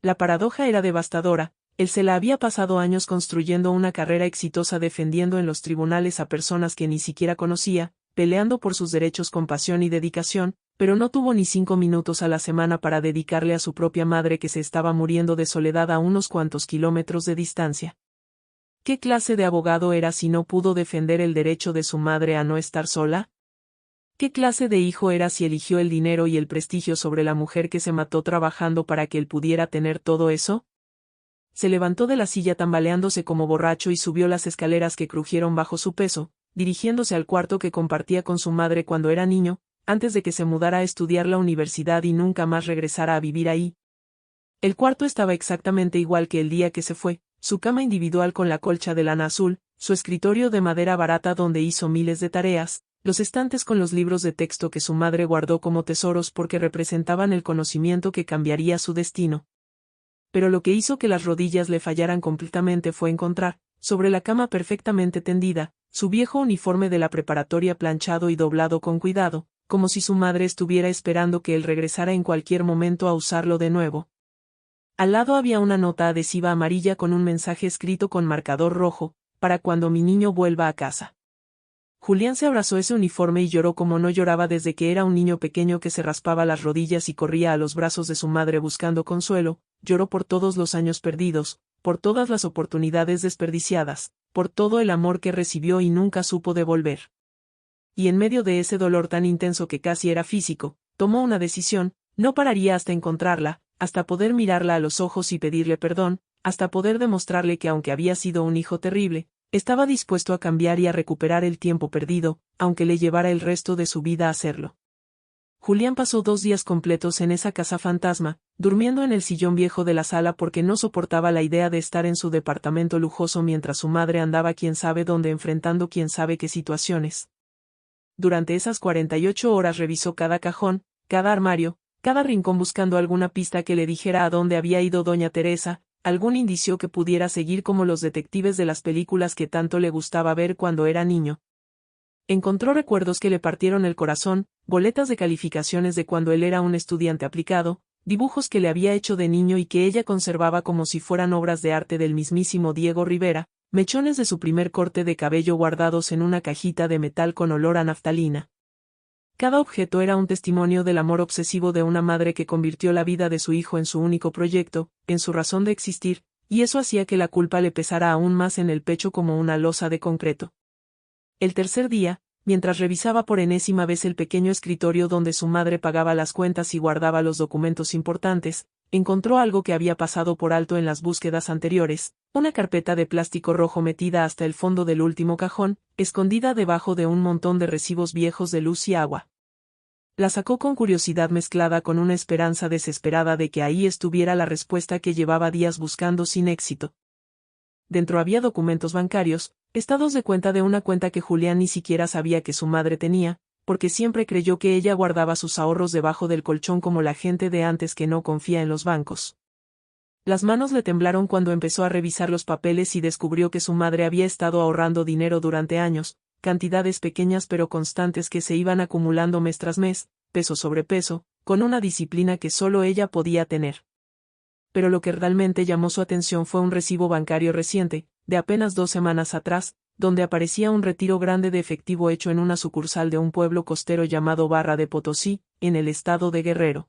La paradoja era devastadora. Él se la había pasado años construyendo una carrera exitosa defendiendo en los tribunales a personas que ni siquiera conocía, peleando por sus derechos con pasión y dedicación, pero no tuvo ni 5 minutos a la semana para dedicarle a su propia madre que se estaba muriendo de soledad a unos cuantos kilómetros de distancia. ¿Qué clase de abogado era si no pudo defender el derecho de su madre a no estar sola? ¿Qué clase de hijo era si eligió el dinero y el prestigio sobre la mujer que se mató trabajando para que él pudiera tener todo eso? Se levantó de la silla tambaleándose como borracho y subió las escaleras que crujieron bajo su peso, dirigiéndose al cuarto que compartía con su madre cuando era niño, antes de que se mudara a estudiar la universidad y nunca más regresara a vivir ahí. El cuarto estaba exactamente igual que el día que se fue, su cama individual con la colcha de lana azul, su escritorio de madera barata donde hizo miles de tareas, los estantes con los libros de texto que su madre guardó como tesoros porque representaban el conocimiento que cambiaría su destino. Pero lo que hizo que las rodillas le fallaran completamente fue encontrar, sobre la cama perfectamente tendida, su viejo uniforme de la preparatoria planchado y doblado con cuidado, como si su madre estuviera esperando que él regresara en cualquier momento a usarlo de nuevo. Al lado había una nota adhesiva amarilla con un mensaje escrito con marcador rojo, para cuando mi niño vuelva a casa. Julián se abrazó ese uniforme y lloró como no lloraba desde que era un niño pequeño que se raspaba las rodillas y corría a los brazos de su madre buscando consuelo, lloró por todos los años perdidos, por todas las oportunidades desperdiciadas, por todo el amor que recibió y nunca supo devolver. Y en medio de ese dolor tan intenso que casi era físico, tomó una decisión, no pararía hasta encontrarla, hasta poder mirarla a los ojos y pedirle perdón, hasta poder demostrarle que aunque había sido un hijo terrible, estaba dispuesto a cambiar y a recuperar el tiempo perdido, aunque le llevara el resto de su vida a hacerlo. Julián pasó 2 días completos en esa casa fantasma, durmiendo en el sillón viejo de la sala porque no soportaba la idea de estar en su departamento lujoso mientras su madre andaba quién sabe dónde enfrentando quién sabe qué situaciones. Durante esas 48 horas revisó cada cajón, cada armario, cada rincón buscando alguna pista que le dijera a dónde había ido doña Teresa, algún indicio que pudiera seguir como los detectives de las películas que tanto le gustaba ver cuando era niño. Encontró recuerdos que le partieron el corazón, boletas de calificaciones de cuando él era un estudiante aplicado, dibujos que le había hecho de niño y que ella conservaba como si fueran obras de arte del mismísimo Diego Rivera, mechones de su primer corte de cabello guardados en una cajita de metal con olor a naftalina. Cada objeto era un testimonio del amor obsesivo de una madre que convirtió la vida de su hijo en su único proyecto, en su razón de existir, y eso hacía que la culpa le pesara aún más en el pecho como una losa de concreto. El tercer día, mientras revisaba por enésima vez el pequeño escritorio donde su madre pagaba las cuentas y guardaba los documentos importantes, encontró algo que había pasado por alto en las búsquedas anteriores, una carpeta de plástico rojo metida hasta el fondo del último cajón, escondida debajo de un montón de recibos viejos de luz y agua. La sacó con curiosidad mezclada con una esperanza desesperada de que ahí estuviera la respuesta que llevaba días buscando sin éxito. Dentro había documentos bancarios, estados de cuenta de una cuenta que Julián ni siquiera sabía que su madre tenía, porque siempre creyó que ella guardaba sus ahorros debajo del colchón como la gente de antes que no confía en los bancos. Las manos le temblaron cuando empezó a revisar los papeles y descubrió que su madre había estado ahorrando dinero durante años, cantidades pequeñas pero constantes que se iban acumulando mes tras mes, peso sobre peso, con una disciplina que solo ella podía tener. Pero lo que realmente llamó su atención fue un recibo bancario reciente, de apenas 2 semanas atrás, donde aparecía un retiro grande de efectivo hecho en una sucursal de un pueblo costero llamado Barra de Potosí, en el estado de Guerrero.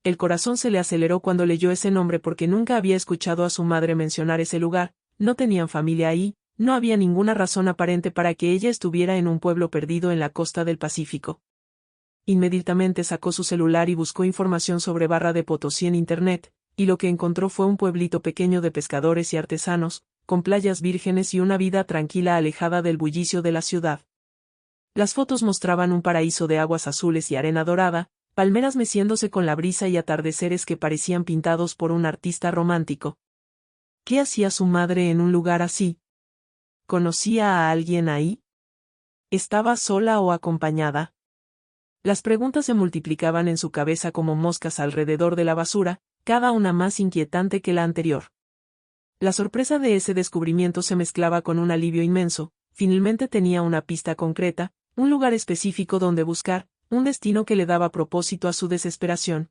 El corazón se le aceleró cuando leyó ese nombre porque nunca había escuchado a su madre mencionar ese lugar, no tenían familia ahí, no había ninguna razón aparente para que ella estuviera en un pueblo perdido en la costa del Pacífico. Inmediatamente sacó su celular y buscó información sobre Barra de Potosí en internet, y lo que encontró fue un pueblito pequeño de pescadores y artesanos, con playas vírgenes y una vida tranquila alejada del bullicio de la ciudad. Las fotos mostraban un paraíso de aguas azules y arena dorada, palmeras meciéndose con la brisa y atardeceres que parecían pintados por un artista romántico. ¿Qué hacía su madre en un lugar así? ¿Conocía a alguien ahí? ¿Estaba sola o acompañada? Las preguntas se multiplicaban en su cabeza como moscas alrededor de la basura, cada una más inquietante que la anterior. La sorpresa de ese descubrimiento se mezclaba con un alivio inmenso. Finalmente tenía una pista concreta, un lugar específico donde buscar, un destino que le daba propósito a su desesperación.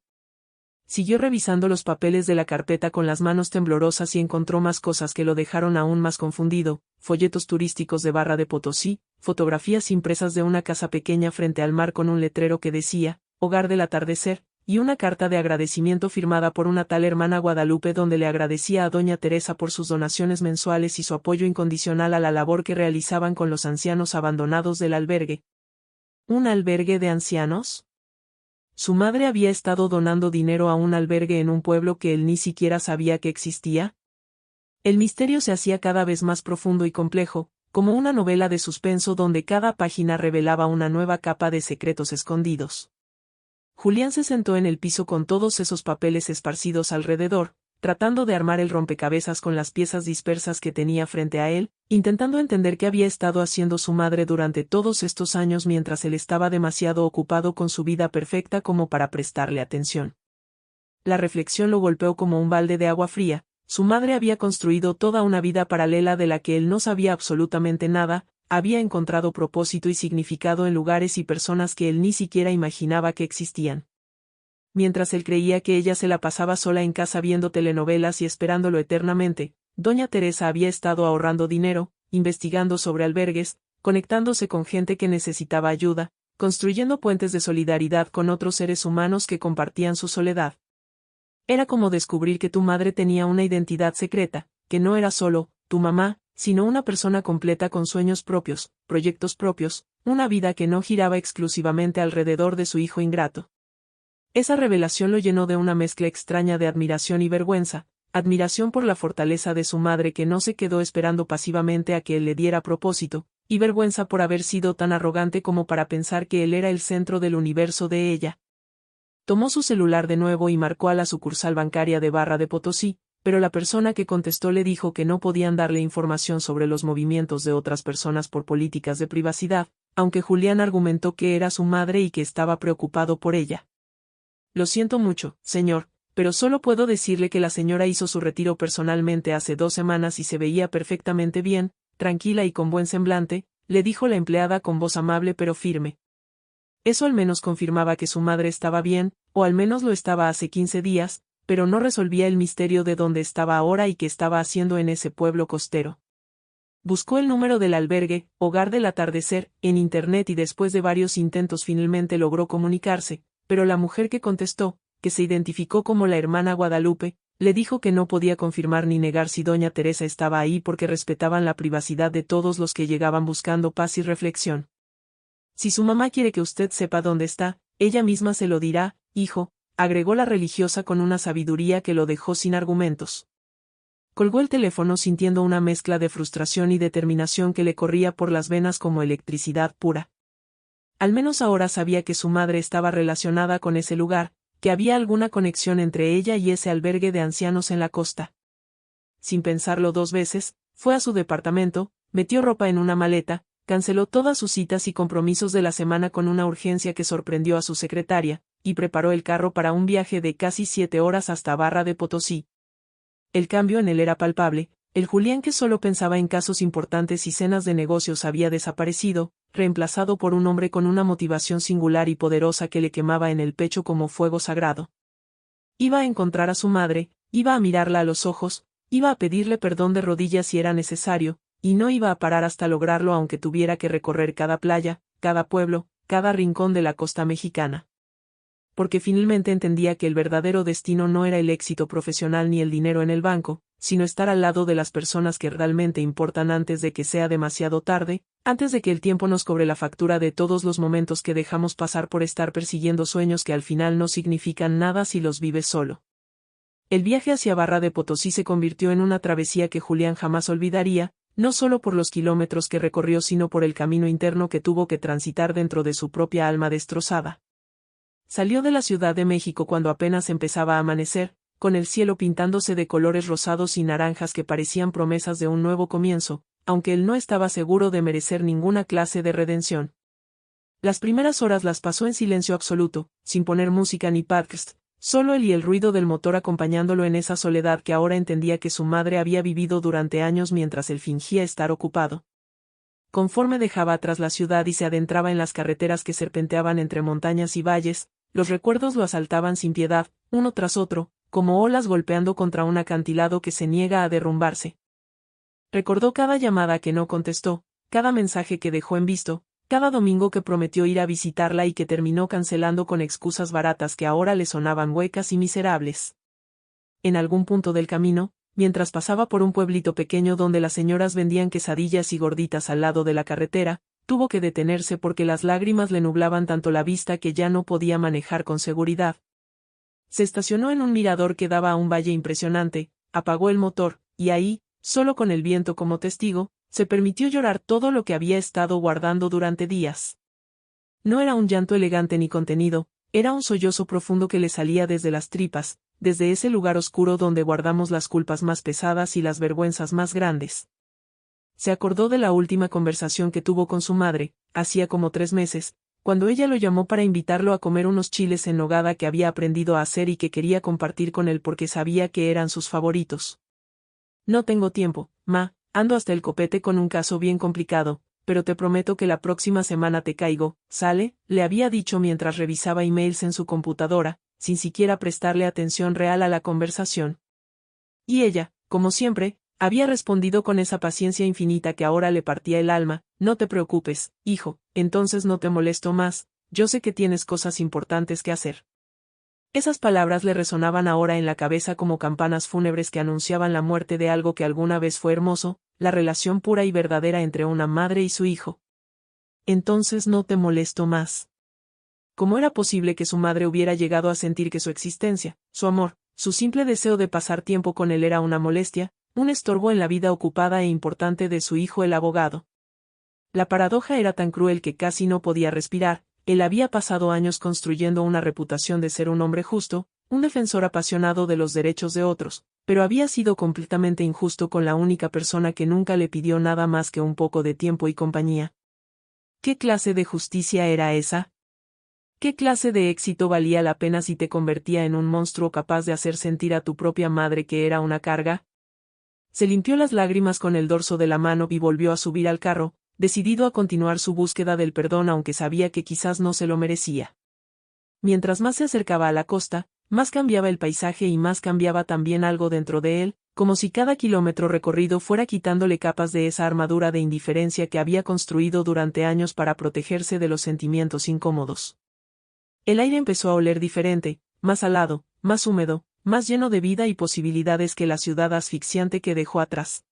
Siguió revisando los papeles de la carpeta con las manos temblorosas y encontró más cosas que lo dejaron aún más confundido: folletos turísticos de Barra de Potosí, fotografías impresas de una casa pequeña frente al mar con un letrero que decía, Hogar del Atardecer, y una carta de agradecimiento firmada por una tal hermana Guadalupe donde le agradecía a doña Teresa por sus donaciones mensuales y su apoyo incondicional a la labor que realizaban con los ancianos abandonados del albergue. ¿Un albergue de ancianos? Su madre había estado donando dinero a un albergue en un pueblo que él ni siquiera sabía que existía. El misterio se hacía cada vez más profundo y complejo, como una novela de suspenso donde cada página revelaba una nueva capa de secretos escondidos. Julián se sentó en el piso con todos esos papeles esparcidos alrededor, tratando de armar el rompecabezas con las piezas dispersas que tenía frente a él, intentando entender qué había estado haciendo su madre durante todos estos años mientras él estaba demasiado ocupado con su vida perfecta como para prestarle atención. La reflexión lo golpeó como un balde de agua fría. Su madre había construido toda una vida paralela de la que él no sabía absolutamente nada, había encontrado propósito y significado en lugares y personas que él ni siquiera imaginaba que existían. Mientras él creía que ella se la pasaba sola en casa viendo telenovelas y esperándolo eternamente, doña Teresa había estado ahorrando dinero, investigando sobre albergues, conectándose con gente que necesitaba ayuda, construyendo puentes de solidaridad con otros seres humanos que compartían su soledad. Era como descubrir que tu madre tenía una identidad secreta, que no era solo tu mamá, sino una persona completa con sueños propios, proyectos propios, una vida que no giraba exclusivamente alrededor de su hijo ingrato. Esa revelación lo llenó de una mezcla extraña de admiración y vergüenza, admiración por la fortaleza de su madre que no se quedó esperando pasivamente a que él le diera propósito, y vergüenza por haber sido tan arrogante como para pensar que él era el centro del universo de ella. Tomó su celular de nuevo y marcó a la sucursal bancaria de Barra de Potosí, pero la persona que contestó le dijo que no podían darle información sobre los movimientos de otras personas por políticas de privacidad, aunque Julián argumentó que era su madre y que estaba preocupado por ella. Lo siento mucho, señor, pero solo puedo decirle que la señora hizo su retiro personalmente hace 2 semanas y se veía perfectamente bien, tranquila y con buen semblante, le dijo la empleada con voz amable pero firme. Eso al menos confirmaba que su madre estaba bien, o al menos lo estaba hace 15 días, pero no resolvía el misterio de dónde estaba ahora y qué estaba haciendo en ese pueblo costero. Buscó el número del albergue, Hogar del Atardecer, en internet y después de varios intentos finalmente logró comunicarse, pero la mujer que contestó, que se identificó como la hermana Guadalupe, le dijo que no podía confirmar ni negar si doña Teresa estaba ahí porque respetaban la privacidad de todos los que llegaban buscando paz y reflexión. Si su mamá quiere que usted sepa dónde está, ella misma se lo dirá, hijo, agregó la religiosa con una sabiduría que lo dejó sin argumentos. Colgó el teléfono sintiendo una mezcla de frustración y determinación que le corría por las venas como electricidad pura. Al menos ahora sabía que su madre estaba relacionada con ese lugar, que había alguna conexión entre ella y ese albergue de ancianos en la costa. Sin pensarlo 2 veces, fue a su departamento, metió ropa en una maleta, canceló todas sus citas y compromisos de la semana con una urgencia que sorprendió a su secretaria, y preparó el carro para un viaje de casi 7 horas hasta Barra de Potosí. El cambio en él era palpable. El Julián que solo pensaba en casos importantes y cenas de negocios había desaparecido, reemplazado por un hombre con una motivación singular y poderosa que le quemaba en el pecho como fuego sagrado. Iba a encontrar a su madre, iba a mirarla a los ojos, iba a pedirle perdón de rodillas si era necesario, y no iba a parar hasta lograrlo aunque tuviera que recorrer cada playa, cada pueblo, cada rincón de la costa mexicana. Porque finalmente entendía que el verdadero destino no era el éxito profesional ni el dinero en el banco, sino estar al lado de las personas que realmente importan antes de que sea demasiado tarde, antes de que el tiempo nos cobre la factura de todos los momentos que dejamos pasar por estar persiguiendo sueños que al final no significan nada si los vives solo. El viaje hacia Barra de Potosí se convirtió en una travesía que Julián jamás olvidaría, no solo por los kilómetros que recorrió sino por el camino interno que tuvo que transitar dentro de su propia alma destrozada. salió de la Ciudad de México cuando apenas empezaba a amanecer, con el cielo pintándose de colores rosados y naranjas que parecían promesas de un nuevo comienzo, aunque él no estaba seguro de merecer ninguna clase de redención. Las primeras horas las pasó en silencio absoluto, sin poner música ni podcast, solo él y el ruido del motor acompañándolo en esa soledad que ahora entendía que su madre había vivido durante años mientras él fingía estar ocupado. Conforme dejaba atrás la ciudad y se adentraba en las carreteras que serpenteaban entre montañas y valles, los recuerdos lo asaltaban sin piedad, uno tras otro, como olas golpeando contra un acantilado que se niega a derrumbarse. Recordó cada llamada que no contestó, cada mensaje que dejó en visto, cada domingo que prometió ir a visitarla y que terminó cancelando con excusas baratas que ahora le sonaban huecas y miserables. En algún punto del camino, mientras pasaba por un pueblito pequeño donde las señoras vendían quesadillas y gorditas al lado de la carretera, tuvo que detenerse porque las lágrimas le nublaban tanto la vista que ya no podía manejar con seguridad. Se estacionó en un mirador que daba a un valle impresionante, apagó el motor, y ahí, solo con el viento como testigo, se permitió llorar todo lo que había estado guardando durante días. No era un llanto elegante ni contenido, era un sollozo profundo que le salía desde las tripas, desde ese lugar oscuro donde guardamos las culpas más pesadas y las vergüenzas más grandes. Se acordó de la última conversación que tuvo con su madre, hacía como 3 meses, cuando ella lo llamó para invitarlo a comer unos chiles en nogada que había aprendido a hacer y que quería compartir con él porque sabía que eran sus favoritos. No tengo tiempo, ma, ando hasta el copete con un caso bien complicado, pero te prometo que la próxima semana te caigo, ¿sale?, le había dicho mientras revisaba emails en su computadora, sin siquiera prestarle atención real a la conversación. Y ella, como siempre, había respondido con esa paciencia infinita que ahora le partía el alma: no te preocupes, hijo, entonces no te molesto más, yo sé que tienes cosas importantes que hacer. Esas palabras le resonaban ahora en la cabeza como campanas fúnebres que anunciaban la muerte de algo que alguna vez fue hermoso, la relación pura y verdadera entre una madre y su hijo. Entonces no te molesto más. ¿Cómo era posible que su madre hubiera llegado a sentir que su existencia, su amor, su simple deseo de pasar tiempo con él era una molestia, un estorbo en la vida ocupada e importante de su hijo el abogado? La paradoja era tan cruel que casi no podía respirar. Él había pasado años construyendo una reputación de ser un hombre justo, un defensor apasionado de los derechos de otros, pero había sido completamente injusto con la única persona que nunca le pidió nada más que un poco de tiempo y compañía. ¿Qué clase de justicia era esa? ¿Qué clase de éxito valía la pena si te convertía en un monstruo capaz de hacer sentir a tu propia madre que era una carga? Se limpió las lágrimas con el dorso de la mano y volvió a subir al carro, decidido a continuar su búsqueda del perdón aunque sabía que quizás no se lo merecía. Mientras más se acercaba a la costa, más cambiaba el paisaje y más cambiaba también algo dentro de él, como si cada kilómetro recorrido fuera quitándole capas de esa armadura de indiferencia que había construido durante años para protegerse de los sentimientos incómodos. El aire empezó a oler diferente, más salado, más húmedo, más lleno de vida y posibilidades que la ciudad asfixiante que dejó atrás.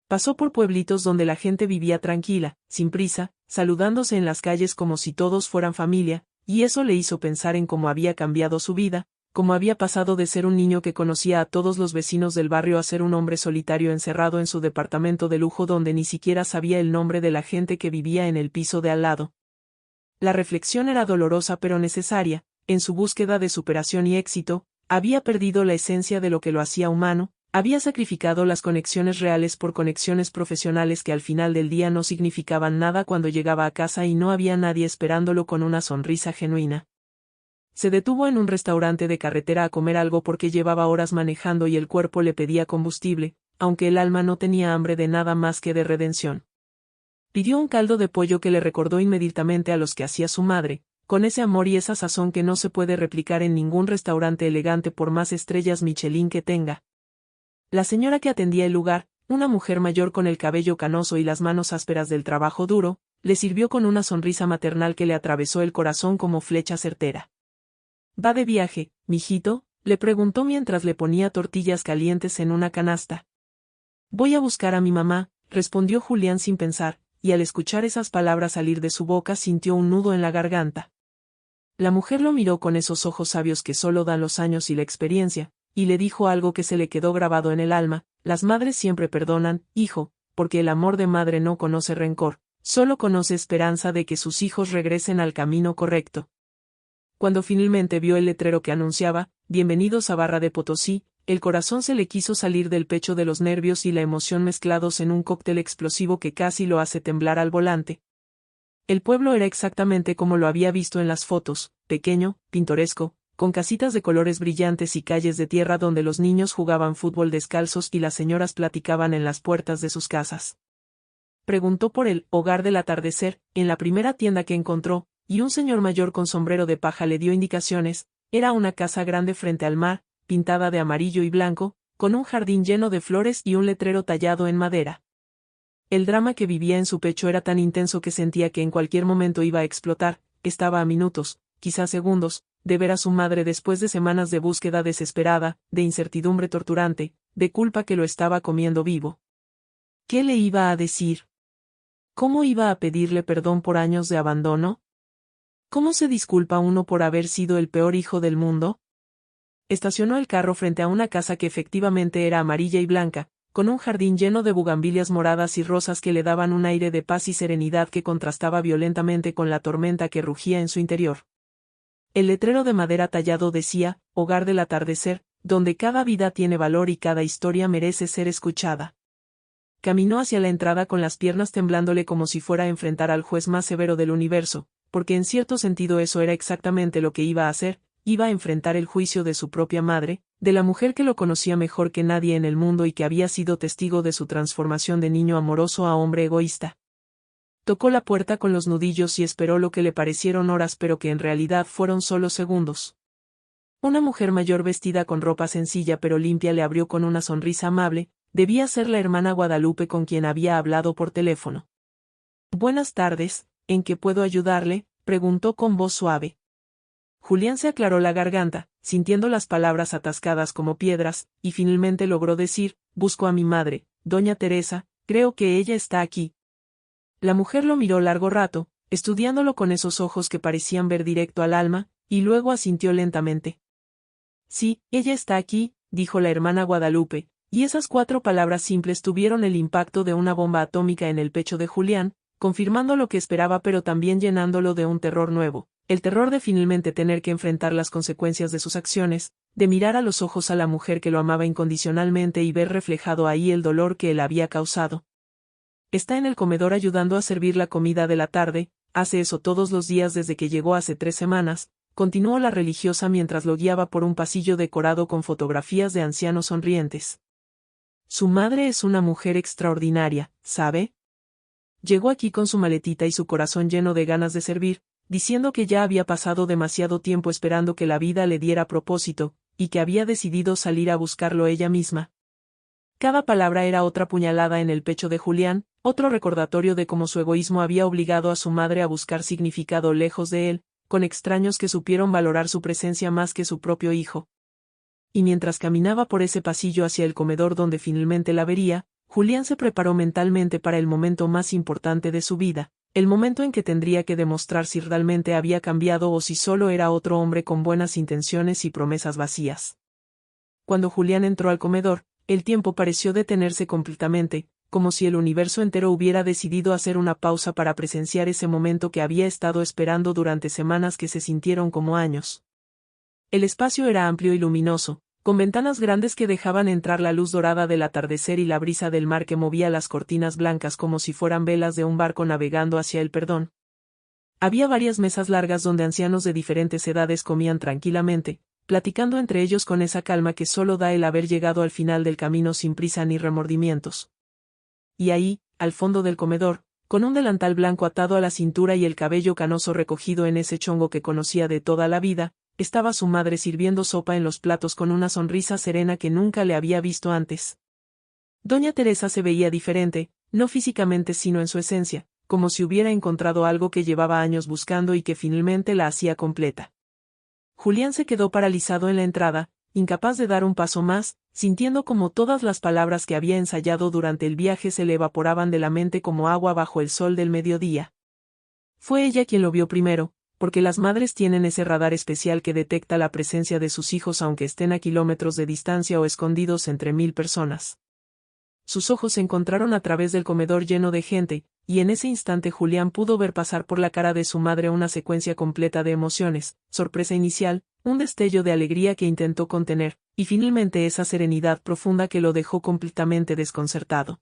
Pasó por pueblitos donde la gente vivía tranquila, sin prisa, saludándose en las calles como si todos fueran familia, y eso le hizo pensar en cómo había cambiado su vida, cómo había pasado de ser un niño que conocía a todos los vecinos del barrio a ser un hombre solitario encerrado en su departamento de lujo donde ni siquiera sabía el nombre de la gente que vivía en el piso de al lado. La reflexión era dolorosa pero necesaria. En su búsqueda de superación y éxito, había perdido la esencia de lo que lo hacía humano. Había sacrificado las conexiones reales por conexiones profesionales que al final del día no significaban nada cuando llegaba a casa y no había nadie esperándolo con una sonrisa genuina. Se detuvo en un restaurante de carretera a comer algo porque llevaba horas manejando y el cuerpo le pedía combustible, aunque el alma no tenía hambre de nada más que de redención. Pidió un caldo de pollo que le recordó inmediatamente a los que hacía su madre, con ese amor y esa sazón que no se puede replicar en ningún restaurante elegante por más estrellas Michelin que tenga. La señora que atendía el lugar, una mujer mayor con el cabello canoso y las manos ásperas del trabajo duro, le sirvió con una sonrisa maternal que le atravesó el corazón como flecha certera. ¿Va de viaje, mijito?, le preguntó mientras le ponía tortillas calientes en una canasta. Voy a buscar a mi mamá, respondió Julián sin pensar, y al escuchar esas palabras salir de su boca sintió un nudo en la garganta. La mujer lo miró con esos ojos sabios que solo dan los años y la experiencia, y le dijo algo que se le quedó grabado en el alma: las madres siempre perdonan, hijo, porque el amor de madre no conoce rencor, solo conoce esperanza de que sus hijos regresen al camino correcto. Cuando finalmente vio el letrero que anunciaba, "Bienvenidos a Barra de Potosí", el corazón se le quiso salir del pecho de los nervios y la emoción mezclados en un cóctel explosivo que casi lo hace temblar al volante. El pueblo era exactamente como lo había visto en las fotos, pequeño, pintoresco, con casitas de colores brillantes y calles de tierra donde los niños jugaban fútbol descalzos y las señoras platicaban en las puertas de sus casas. Preguntó por el Hogar del Atardecer, en la primera tienda que encontró, y un señor mayor con sombrero de paja le dio indicaciones. Era una casa grande frente al mar, pintada de amarillo y blanco, con un jardín lleno de flores y un letrero tallado en madera. El drama que vivía en su pecho era tan intenso que sentía que en cualquier momento iba a explotar. Estaba a minutos, quizás segundos, de ver a su madre después de semanas de búsqueda desesperada, de incertidumbre torturante, de culpa que lo estaba comiendo vivo. ¿Qué le iba a decir? ¿Cómo iba a pedirle perdón por años de abandono? ¿Cómo se disculpa uno por haber sido el peor hijo del mundo? Estacionó el carro frente a una casa que efectivamente era amarilla y blanca, con un jardín lleno de bugambilias moradas y rosas que le daban un aire de paz y serenidad que contrastaba violentamente con la tormenta que rugía en su interior. El letrero de madera tallado decía, "Hogar del Atardecer", donde cada vida tiene valor y cada historia merece ser escuchada. Caminó hacia la entrada con las piernas temblándole como si fuera a enfrentar al juez más severo del universo, porque en cierto sentido eso era exactamente lo que iba a hacer. Iba a enfrentar el juicio de su propia madre, de la mujer que lo conocía mejor que nadie en el mundo y que había sido testigo de su transformación de niño amoroso a hombre egoísta. Tocó la puerta con los nudillos y esperó lo que le parecieron horas pero que en realidad fueron solo segundos. Una mujer mayor vestida con ropa sencilla pero limpia le abrió con una sonrisa amable. Debía ser la hermana Guadalupe con quien había hablado por teléfono. «Buenas tardes, ¿en qué puedo ayudarle?», preguntó con voz suave. Julián se aclaró la garganta, sintiendo las palabras atascadas como piedras, y finalmente logró decir, «Busco a mi madre, doña Teresa, creo que ella está aquí». La mujer lo miró largo rato, estudiándolo con esos ojos que parecían ver directo al alma, y luego asintió lentamente. «Sí, ella está aquí», dijo la hermana Guadalupe, y esas 4 palabras simples tuvieron el impacto de una bomba atómica en el pecho de Julián, confirmando lo que esperaba pero también llenándolo de un terror nuevo. El terror de finalmente tener que enfrentar las consecuencias de sus acciones, de mirar a los ojos a la mujer que lo amaba incondicionalmente y ver reflejado ahí el dolor que él había causado. Está en el comedor ayudando a servir la comida de la tarde, hace eso todos los días desde que llegó hace 3 semanas, continuó la religiosa mientras lo guiaba por un pasillo decorado con fotografías de ancianos sonrientes. Su madre es una mujer extraordinaria, ¿sabe? Llegó aquí con su maletita y su corazón lleno de ganas de servir, diciendo que ya había pasado demasiado tiempo esperando que la vida le diera propósito, y que había decidido salir a buscarlo ella misma. Cada palabra era otra puñalada en el pecho de Julián, otro recordatorio de cómo su egoísmo había obligado a su madre a buscar significado lejos de él, con extraños que supieron valorar su presencia más que su propio hijo. Y mientras caminaba por ese pasillo hacia el comedor donde finalmente la vería, Julián se preparó mentalmente para el momento más importante de su vida. El momento en que tendría que demostrar si realmente había cambiado o si solo era otro hombre con buenas intenciones y promesas vacías. Cuando Julián entró al comedor, el tiempo pareció detenerse completamente, como si el universo entero hubiera decidido hacer una pausa para presenciar ese momento que había estado esperando durante semanas que se sintieron como años. El espacio era amplio y luminoso, con ventanas grandes que dejaban entrar la luz dorada del atardecer y la brisa del mar que movía las cortinas blancas como si fueran velas de un barco navegando hacia el perdón. Había varias mesas largas donde ancianos de diferentes edades comían tranquilamente, platicando entre ellos con esa calma que solo da el haber llegado al final del camino sin prisa ni remordimientos. Y ahí, al fondo del comedor, con un delantal blanco atado a la cintura y el cabello canoso recogido en ese chongo que conocía de toda la vida, estaba su madre sirviendo sopa en los platos con una sonrisa serena que nunca le había visto antes. Doña Teresa se veía diferente, no físicamente sino en su esencia, como si hubiera encontrado algo que llevaba años buscando y que finalmente la hacía completa. Julián se quedó paralizado en la entrada, incapaz de dar un paso más, sintiendo como todas las palabras que había ensayado durante el viaje se le evaporaban de la mente como agua bajo el sol del mediodía. Fue ella quien lo vio primero, porque las madres tienen ese radar especial que detecta la presencia de sus hijos aunque estén a kilómetros de distancia o escondidos entre 1000 personas. Sus ojos se encontraron a través del comedor lleno de gente, y en ese instante Julián pudo ver pasar por la cara de su madre una secuencia completa de emociones, sorpresa inicial, un destello de alegría que intentó contener, y finalmente esa serenidad profunda que lo dejó completamente desconcertado.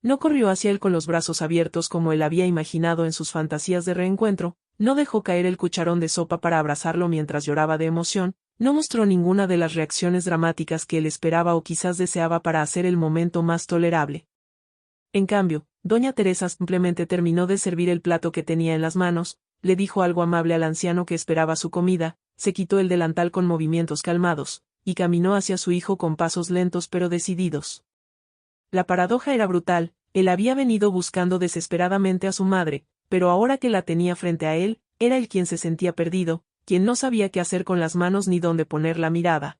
No corrió hacia él con los brazos abiertos como él había imaginado en sus fantasías de reencuentro, no dejó caer el cucharón de sopa para abrazarlo mientras lloraba de emoción, no mostró ninguna de las reacciones dramáticas que él esperaba o quizás deseaba para hacer el momento más tolerable. En cambio, doña Teresa simplemente terminó de servir el plato que tenía en las manos, le dijo algo amable al anciano que esperaba su comida, se quitó el delantal con movimientos calmados, y caminó hacia su hijo con pasos lentos pero decididos. La paradoja era brutal, él había venido buscando desesperadamente a su madre, pero ahora que la tenía frente a él, era él quien se sentía perdido, quien no sabía qué hacer con las manos ni dónde poner la mirada.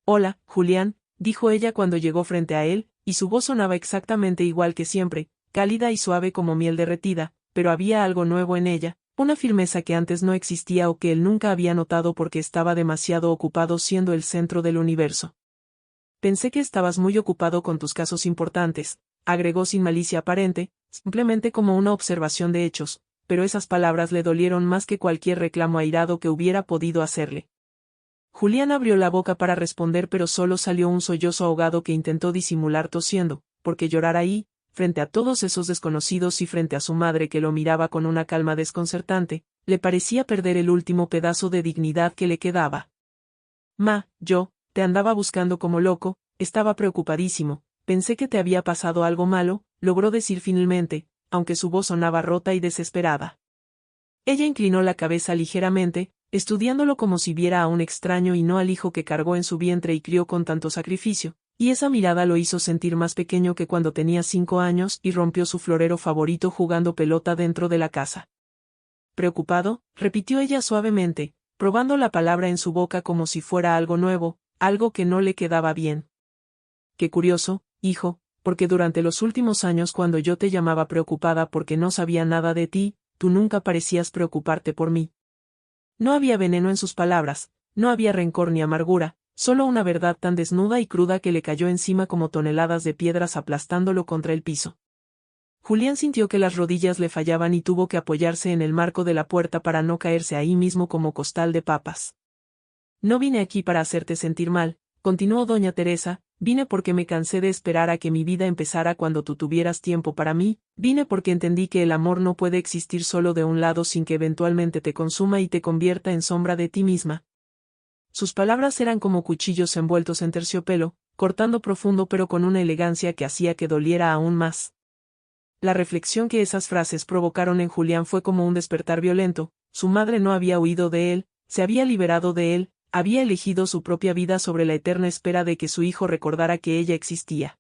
«Hola, Julián», dijo ella cuando llegó frente a él, y su voz sonaba exactamente igual que siempre, cálida y suave como miel derretida, pero había algo nuevo en ella, una firmeza que antes no existía o que él nunca había notado porque estaba demasiado ocupado siendo el centro del universo. «Pensé que estabas muy ocupado con tus casos importantes», agregó sin malicia aparente, simplemente como una observación de hechos, pero esas palabras le dolieron más que cualquier reclamo airado que hubiera podido hacerle. Julián abrió la boca para responder pero solo salió un sollozo ahogado que intentó disimular tosiendo, porque llorar ahí, frente a todos esos desconocidos y frente a su madre que lo miraba con una calma desconcertante, le parecía perder el último pedazo de dignidad que le quedaba. Yo te andaba buscando como loco, estaba preocupadísimo, pensé que te había pasado algo malo», logró decir finalmente, aunque su voz sonaba rota y desesperada. Ella inclinó la cabeza ligeramente, estudiándolo como si viera a un extraño y no al hijo que cargó en su vientre y crió con tanto sacrificio, y esa mirada lo hizo sentir más pequeño que cuando tenía 5 años y rompió su florero favorito jugando pelota dentro de la casa. «¿Preocupado?», repitió ella suavemente, probando la palabra en su boca como si fuera algo nuevo, algo que no le quedaba bien. «Qué curioso, hijo, porque durante los últimos años cuando yo te llamaba preocupada porque no sabía nada de ti, tú nunca parecías preocuparte por mí». No había veneno en sus palabras, no había rencor ni amargura, solo una verdad tan desnuda y cruda que le cayó encima como toneladas de piedras aplastándolo contra el piso. Julián sintió que las rodillas le fallaban y tuvo que apoyarse en el marco de la puerta para no caerse ahí mismo como costal de papas. «No vine aquí para hacerte sentir mal», continuó doña Teresa, «vine porque me cansé de esperar a que mi vida empezara cuando tú tuvieras tiempo para mí, vine porque entendí que el amor no puede existir solo de un lado sin que eventualmente te consuma y te convierta en sombra de ti misma». Sus palabras eran como cuchillos envueltos en terciopelo, cortando profundo pero con una elegancia que hacía que doliera aún más. La reflexión que esas frases provocaron en Julián fue como un despertar violento, su madre no había huido de él, se había liberado de él, había elegido su propia vida sobre la eterna espera de que su hijo recordara que ella existía.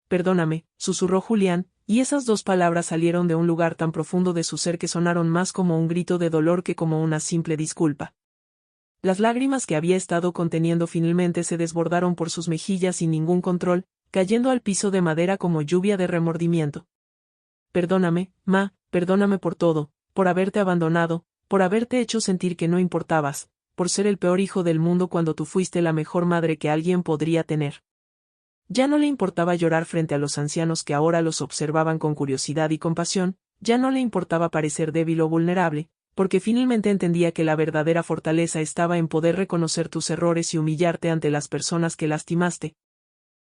«Perdóname», susurró Julián, y esas dos palabras salieron de un lugar tan profundo de su ser que sonaron más como un grito de dolor que como una simple disculpa. Las lágrimas que había estado conteniendo finalmente se desbordaron por sus mejillas sin ningún control, cayendo al piso de madera como lluvia de remordimiento. «Perdóname, perdóname por todo, por haberte abandonado, por haberte hecho sentir que no importabas, por ser el peor hijo del mundo cuando tú fuiste la mejor madre que alguien podría tener». Ya no le importaba llorar frente a los ancianos que ahora los observaban con curiosidad y compasión, ya no le importaba parecer débil o vulnerable, porque finalmente entendía que la verdadera fortaleza estaba en poder reconocer tus errores y humillarte ante las personas que lastimaste.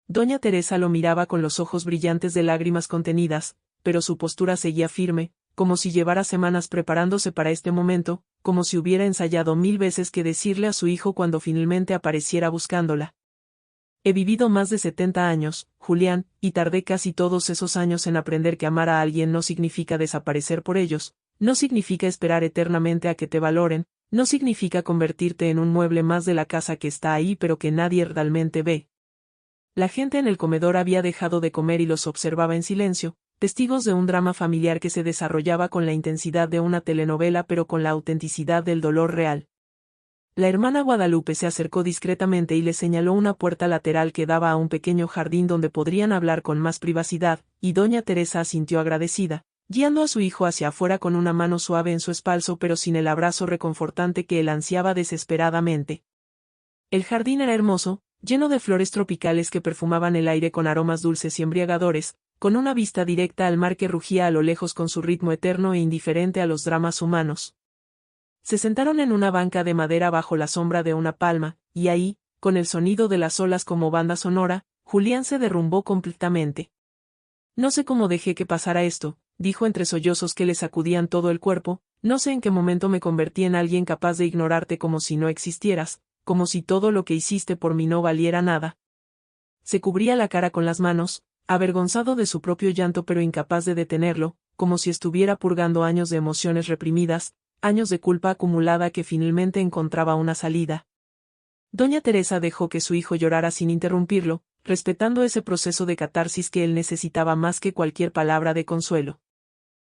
Doña Teresa lo miraba con los ojos brillantes de lágrimas contenidas, pero su postura seguía firme, como si llevara semanas preparándose para este momento, como si hubiera ensayado 1000 veces qué decirle a su hijo cuando finalmente apareciera buscándola. «He vivido más de 70 años, Julián, y tardé casi todos esos años en aprender que amar a alguien no significa desaparecer por ellos, no significa esperar eternamente a que te valoren, no significa convertirte en un mueble más de la casa que está ahí pero que nadie realmente ve». La gente en el comedor había dejado de comer y los observaba en silencio, testigos de un drama familiar que se desarrollaba con la intensidad de una telenovela pero con la autenticidad del dolor real. La hermana Guadalupe se acercó discretamente y le señaló una puerta lateral que daba a un pequeño jardín donde podrían hablar con más privacidad, y doña Teresa asintió agradecida, guiando a su hijo hacia afuera con una mano suave en su espalda pero sin el abrazo reconfortante que él ansiaba desesperadamente. El jardín era hermoso, lleno de flores tropicales que perfumaban el aire con aromas dulces y embriagadores, con una vista directa al mar que rugía a lo lejos con su ritmo eterno e indiferente a los dramas humanos. Se sentaron en una banca de madera bajo la sombra de una palma, y ahí, con el sonido de las olas como banda sonora, Julián se derrumbó completamente. No sé cómo dejé que pasara esto, dijo entre sollozos que le sacudían todo el cuerpo, no sé en qué momento me convertí en alguien capaz de ignorarte como si no existieras, como si todo lo que hiciste por mí no valiera nada. Se cubría la cara con las manos, avergonzado de su propio llanto pero incapaz de detenerlo, como si estuviera purgando años de emociones reprimidas, años de culpa acumulada que finalmente encontraba una salida. Doña Teresa dejó que su hijo llorara sin interrumpirlo, respetando ese proceso de catarsis que él necesitaba más que cualquier palabra de consuelo.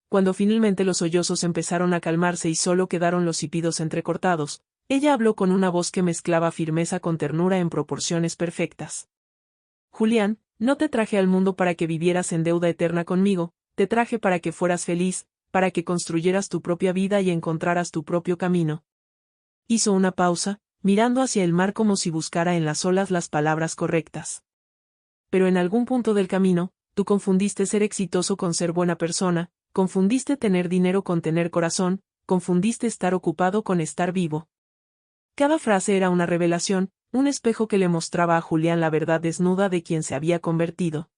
Cuando finalmente los sollozos empezaron a calmarse y solo quedaron los hipidos entrecortados, ella habló con una voz que mezclaba firmeza con ternura en proporciones perfectas. Julián, no te traje al mundo para que vivieras en deuda eterna conmigo, te traje para que fueras feliz, para que construyeras tu propia vida y encontraras tu propio camino. Hizo una pausa, mirando hacia el mar como si buscara en las olas las palabras correctas. Pero en algún punto del camino, tú confundiste ser exitoso con ser buena persona, confundiste tener dinero con tener corazón, confundiste estar ocupado con estar vivo. Cada frase era una revelación, un espejo que le mostraba a Julián la verdad desnuda de quien se había convertido.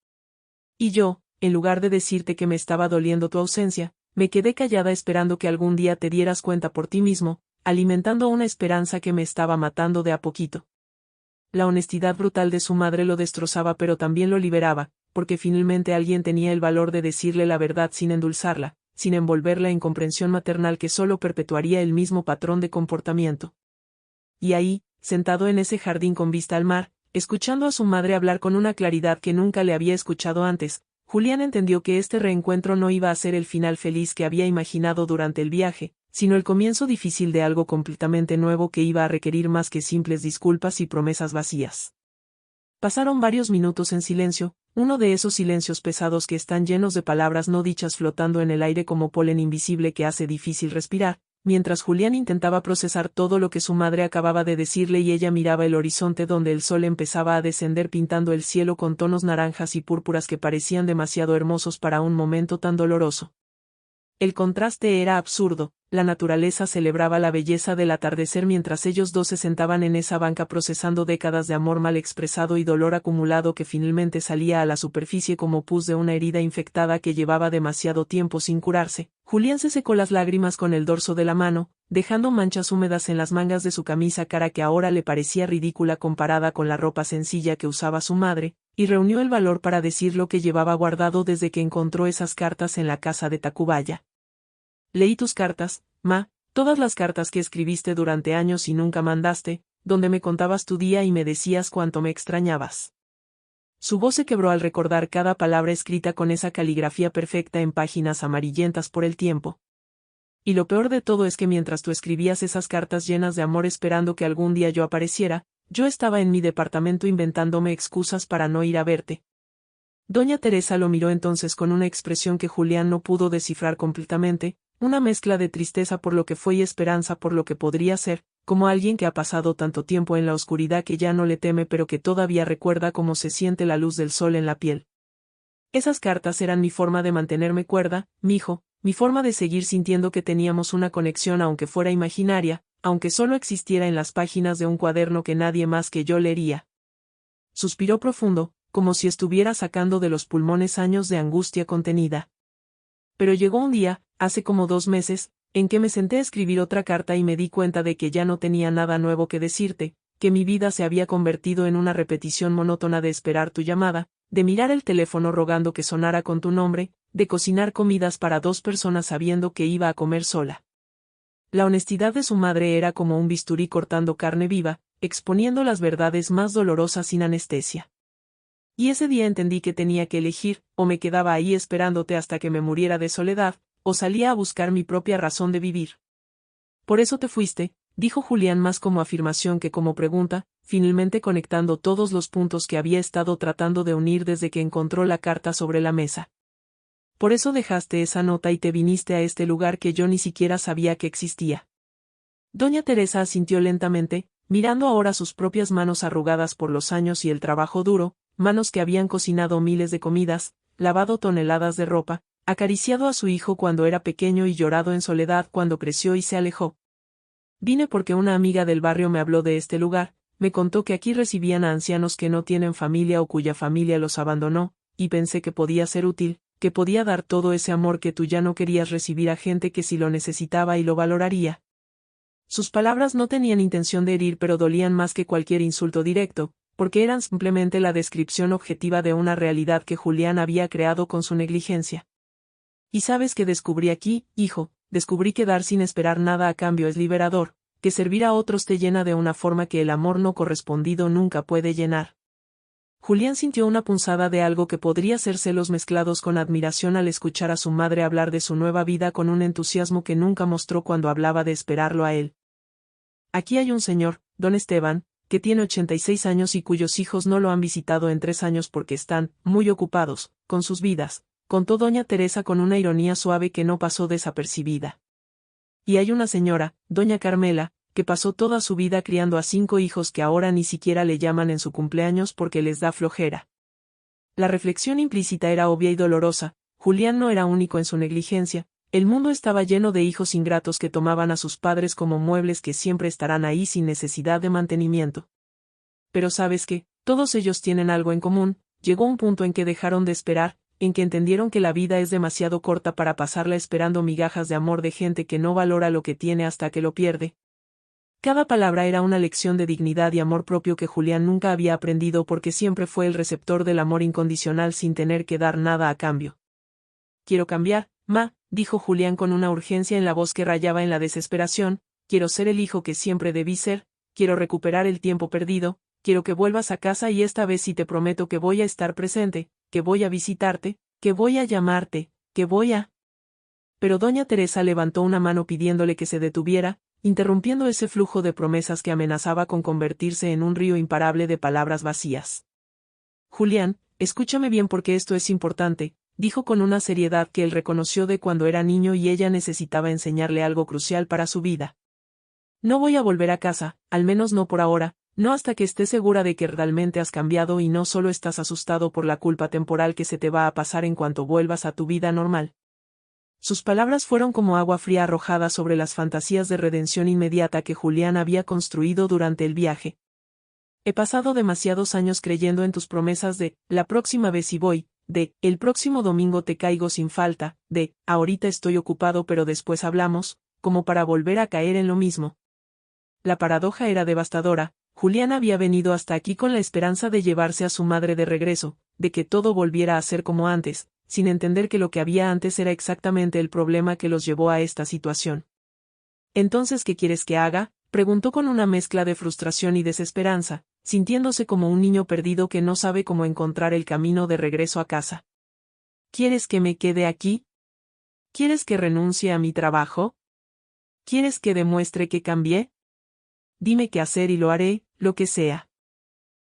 Y yo, en lugar de decirte que me estaba doliendo tu ausencia, me quedé callada esperando que algún día te dieras cuenta por ti mismo, alimentando una esperanza que me estaba matando de a poquito. La honestidad brutal de su madre lo destrozaba pero también lo liberaba, porque finalmente alguien tenía el valor de decirle la verdad sin endulzarla, sin envolverla en comprensión maternal que solo perpetuaría el mismo patrón de comportamiento. Y ahí, sentado en ese jardín con vista al mar, escuchando a su madre hablar con una claridad que nunca le había escuchado antes, Julián entendió que este reencuentro no iba a ser el final feliz que había imaginado durante el viaje, sino el comienzo difícil de algo completamente nuevo que iba a requerir más que simples disculpas y promesas vacías. Pasaron varios minutos en silencio, uno de esos silencios pesados que están llenos de palabras no dichas flotando en el aire como polen invisible que hace difícil respirar, mientras Julián intentaba procesar todo lo que su madre acababa de decirle y ella miraba el horizonte donde el sol empezaba a descender pintando el cielo con tonos naranjas y púrpuras que parecían demasiado hermosos para un momento tan doloroso. El contraste era absurdo, la naturaleza celebraba la belleza del atardecer mientras ellos dos se sentaban en esa banca procesando décadas de amor mal expresado y dolor acumulado que finalmente salía a la superficie como pus de una herida infectada que llevaba demasiado tiempo sin curarse. Julián se secó las lágrimas con el dorso de la mano, dejando manchas húmedas en las mangas de su camisa cara que ahora le parecía ridícula comparada con la ropa sencilla que usaba su madre, y reunió el valor para decir lo que llevaba guardado desde que encontró esas cartas en la casa de Tacubaya. Leí tus cartas, ma, todas las cartas que escribiste durante años y nunca mandaste, donde me contabas tu día y me decías cuánto me extrañabas. Su voz se quebró al recordar cada palabra escrita con esa caligrafía perfecta en páginas amarillentas por el tiempo. Y lo peor de todo es que mientras tú escribías esas cartas llenas de amor esperando que algún día yo apareciera, yo estaba en mi departamento inventándome excusas para no ir a verte. Doña Teresa lo miró entonces con una expresión que Julián no pudo descifrar completamente, una mezcla de tristeza por lo que fue y esperanza por lo que podría ser, como alguien que ha pasado tanto tiempo en la oscuridad que ya no le teme pero que todavía recuerda cómo se siente la luz del sol en la piel. Esas cartas eran mi forma de mantenerme cuerda, mijo, mi forma de seguir sintiendo que teníamos una conexión aunque fuera imaginaria, aunque solo existiera en las páginas de un cuaderno que nadie más que yo leería. Suspiró profundo, como si estuviera sacando de los pulmones años de angustia contenida. Pero llegó un día, hace como 2 meses, en que me senté a escribir otra carta y me di cuenta de que ya no tenía nada nuevo que decirte, que mi vida se había convertido en una repetición monótona de esperar tu llamada, de mirar el teléfono rogando que sonara con tu nombre, de cocinar comidas para 2 personas sabiendo que iba a comer sola. La honestidad de su madre era como un bisturí cortando carne viva, exponiendo las verdades más dolorosas sin anestesia. Y ese día entendí que tenía que elegir, o me quedaba ahí esperándote hasta que me muriera de soledad, o salía a buscar mi propia razón de vivir. Por eso te fuiste, dijo Julián más como afirmación que como pregunta, finalmente conectando todos los puntos que había estado tratando de unir desde que encontró la carta sobre la mesa. Por eso dejaste esa nota y te viniste a este lugar que yo ni siquiera sabía que existía. Doña Teresa asintió lentamente, mirando ahora sus propias manos arrugadas por los años y el trabajo duro, manos que habían cocinado miles de comidas, lavado toneladas de ropa, acariciado a su hijo cuando era pequeño y llorado en soledad cuando creció y se alejó. Vine porque una amiga del barrio me habló de este lugar, me contó que aquí recibían a ancianos que no tienen familia o cuya familia los abandonó, y pensé que podía ser útil, que podía dar todo ese amor que tú ya no querías recibir a gente que sí lo necesitaba y lo valoraría. Sus palabras no tenían intención de herir, pero dolían más que cualquier insulto directo, porque eran simplemente la descripción objetiva de una realidad que Julián había creado con su negligencia. ¿Y sabes qué descubrí aquí, hijo? Descubrí que dar sin esperar nada a cambio es liberador, que servir a otros te llena de una forma que el amor no correspondido nunca puede llenar. Julián sintió una punzada de algo que podría ser celos mezclados con admiración al escuchar a su madre hablar de su nueva vida con un entusiasmo que nunca mostró cuando hablaba de esperarlo a él. Aquí hay un señor, don Esteban, que tiene 86 años y cuyos hijos no lo han visitado en 3 años porque están muy ocupados con sus vidas, contó doña Teresa con una ironía suave que no pasó desapercibida. Y hay una señora, doña Carmela, que pasó toda su vida criando a 5 hijos que ahora ni siquiera le llaman en su cumpleaños porque les da flojera. La reflexión implícita era obvia y dolorosa. Julián no era único en su negligencia, el mundo estaba lleno de hijos ingratos que tomaban a sus padres como muebles que siempre estarán ahí sin necesidad de mantenimiento. Pero ¿sabes qué? Todos ellos tienen algo en común. Llegó un punto en que dejaron de esperar, en que entendieron que la vida es demasiado corta para pasarla esperando migajas de amor de gente que no valora lo que tiene hasta que lo pierde. Cada palabra era una lección de dignidad y amor propio que Julián nunca había aprendido porque siempre fue el receptor del amor incondicional sin tener que dar nada a cambio. Quiero cambiar, ma, dijo Julián con una urgencia en la voz que rayaba en la desesperación, quiero ser el hijo que siempre debí ser, quiero recuperar el tiempo perdido, quiero que vuelvas a casa y esta vez sí te prometo que voy a estar presente, que voy a visitarte, que voy a llamarte, que voy a... Pero doña Teresa levantó una mano pidiéndole que se detuviera, interrumpiendo ese flujo de promesas que amenazaba con convertirse en un río imparable de palabras vacías. Julián, escúchame bien porque esto es importante, dijo con una seriedad que él reconoció de cuando era niño y ella necesitaba enseñarle algo crucial para su vida. No voy a volver a casa, al menos no por ahora, no hasta que esté segura de que realmente has cambiado y no solo estás asustado por la culpa temporal que se te va a pasar en cuanto vuelvas a tu vida normal. Sus palabras fueron como agua fría arrojada sobre las fantasías de redención inmediata que Julián había construido durante el viaje. He pasado demasiados años creyendo en tus promesas de, la próxima vez sí voy, de, el próximo domingo te caigo sin falta, de, ahorita estoy ocupado pero después hablamos, como para volver a caer en lo mismo. La paradoja era devastadora. Julián había venido hasta aquí con la esperanza de llevarse a su madre de regreso, de que todo volviera a ser como antes, sin entender que lo que había antes era exactamente el problema que los llevó a esta situación. «¿Entonces qué quieres que haga?», preguntó con una mezcla de frustración y desesperanza, sintiéndose como un niño perdido que no sabe cómo encontrar el camino de regreso a casa. «¿Quieres que me quede aquí? ¿Quieres que renuncie a mi trabajo? ¿Quieres que demuestre que cambié? Dime qué hacer y lo haré, lo que sea».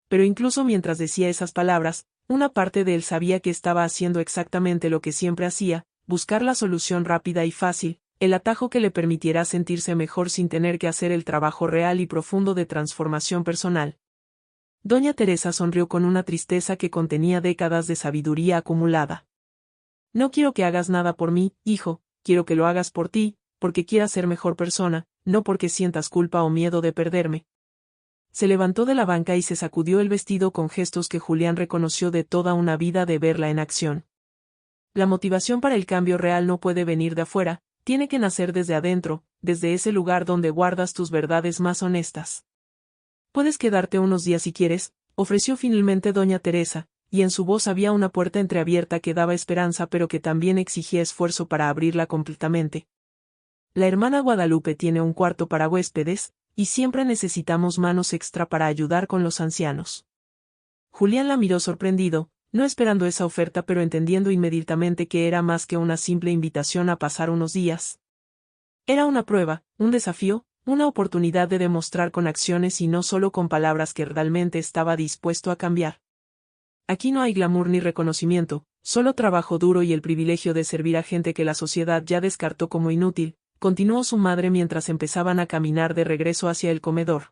Pero incluso mientras decía esas palabras, una parte de él sabía que estaba haciendo exactamente lo que siempre hacía, buscar la solución rápida y fácil, el atajo que le permitiera sentirse mejor sin tener que hacer el trabajo real y profundo de transformación personal. Doña Teresa sonrió con una tristeza que contenía décadas de sabiduría acumulada. «No quiero que hagas nada por mí, hijo, quiero que lo hagas por ti, porque quieras ser mejor persona, no porque sientas culpa o miedo de perderme». Se levantó de la banca y se sacudió el vestido con gestos que Julián reconoció de toda una vida de verla en acción. La motivación para el cambio real no puede venir de afuera, tiene que nacer desde adentro, desde ese lugar donde guardas tus verdades más honestas. «Puedes quedarte unos días si quieres», ofreció finalmente doña Teresa, y en su voz había una puerta entreabierta que daba esperanza pero que también exigía esfuerzo para abrirla completamente. «La hermana Guadalupe tiene un cuarto para huéspedes, y siempre necesitamos manos extra para ayudar con los ancianos». Julián la miró sorprendido, no esperando esa oferta pero entendiendo inmediatamente que era más que una simple invitación a pasar unos días. Era una prueba, un desafío, una oportunidad de demostrar con acciones y no solo con palabras que realmente estaba dispuesto a cambiar. «Aquí no hay glamour ni reconocimiento, solo trabajo duro y el privilegio de servir a gente que la sociedad ya descartó como inútil», continuó su madre mientras empezaban a caminar de regreso hacia el comedor.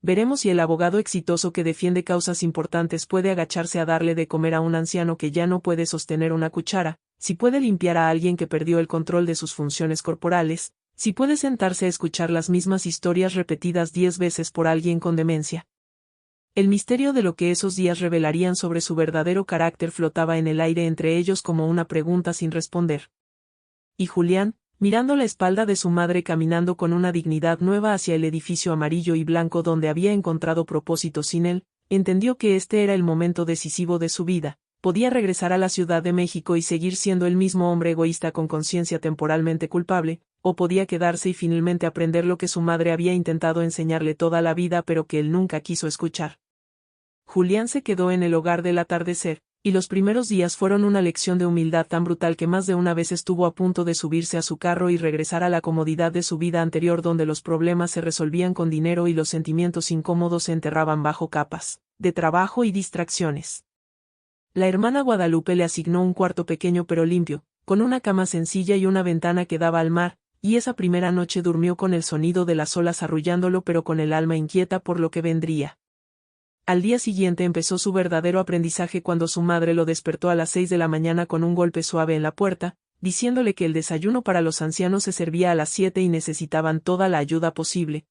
Veremos si el abogado exitoso que defiende causas importantes puede agacharse a darle de comer a un anciano que ya no puede sostener una cuchara, si puede limpiar a alguien que perdió el control de sus funciones corporales, si puede sentarse a escuchar las mismas historias repetidas 10 veces por alguien con demencia. El misterio de lo que esos días revelarían sobre su verdadero carácter flotaba en el aire entre ellos como una pregunta sin responder. Y Julián, mirando la espalda de su madre caminando con una dignidad nueva hacia el edificio amarillo y blanco donde había encontrado propósito sin él, entendió que este era el momento decisivo de su vida. Podía regresar a la Ciudad de México y seguir siendo el mismo hombre egoísta con conciencia temporalmente culpable, o podía quedarse y finalmente aprender lo que su madre había intentado enseñarle toda la vida pero que él nunca quiso escuchar. Julián se quedó en el hogar del atardecer, y los primeros días fueron una lección de humildad tan brutal que más de una vez estuvo a punto de subirse a su carro y regresar a la comodidad de su vida anterior donde los problemas se resolvían con dinero y los sentimientos incómodos se enterraban bajo capas de trabajo y distracciones. La hermana Guadalupe le asignó un cuarto pequeño pero limpio, con una cama sencilla y una ventana que daba al mar, y esa primera noche durmió con el sonido de las olas arrullándolo pero con el alma inquieta por lo que vendría. Al día siguiente empezó su verdadero aprendizaje cuando su madre lo despertó a las 6 de la mañana con un golpe suave en la puerta, diciéndole que el desayuno para los ancianos se servía a las 7 y necesitaban toda la ayuda posible.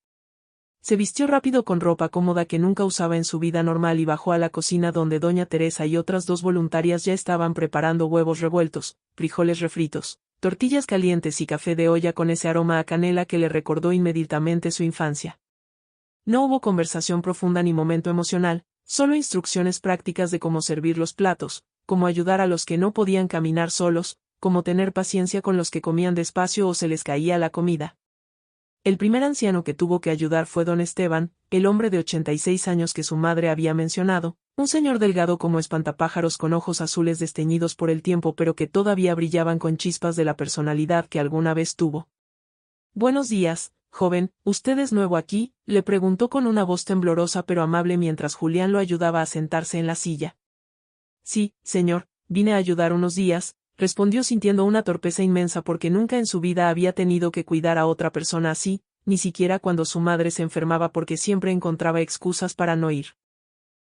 Se vistió rápido con ropa cómoda que nunca usaba en su vida normal y bajó a la cocina donde doña Teresa y otras 2 voluntarias ya estaban preparando huevos revueltos, frijoles refritos, tortillas calientes y café de olla con ese aroma a canela que le recordó inmediatamente su infancia. No hubo conversación profunda ni momento emocional, solo instrucciones prácticas de cómo servir los platos, cómo ayudar a los que no podían caminar solos, cómo tener paciencia con los que comían despacio o se les caía la comida. El primer anciano que tuvo que ayudar fue don Esteban, el hombre de 86 años que su madre había mencionado, un señor delgado como espantapájaros con ojos azules desteñidos por el tiempo pero que todavía brillaban con chispas de la personalidad que alguna vez tuvo. «Buenos días, joven, ¿usted es nuevo aquí?», le preguntó con una voz temblorosa pero amable mientras Julián lo ayudaba a sentarse en la silla. «Sí, señor, vine a ayudar unos días», respondió sintiendo una torpeza inmensa porque nunca en su vida había tenido que cuidar a otra persona así, ni siquiera cuando su madre se enfermaba porque siempre encontraba excusas para no ir.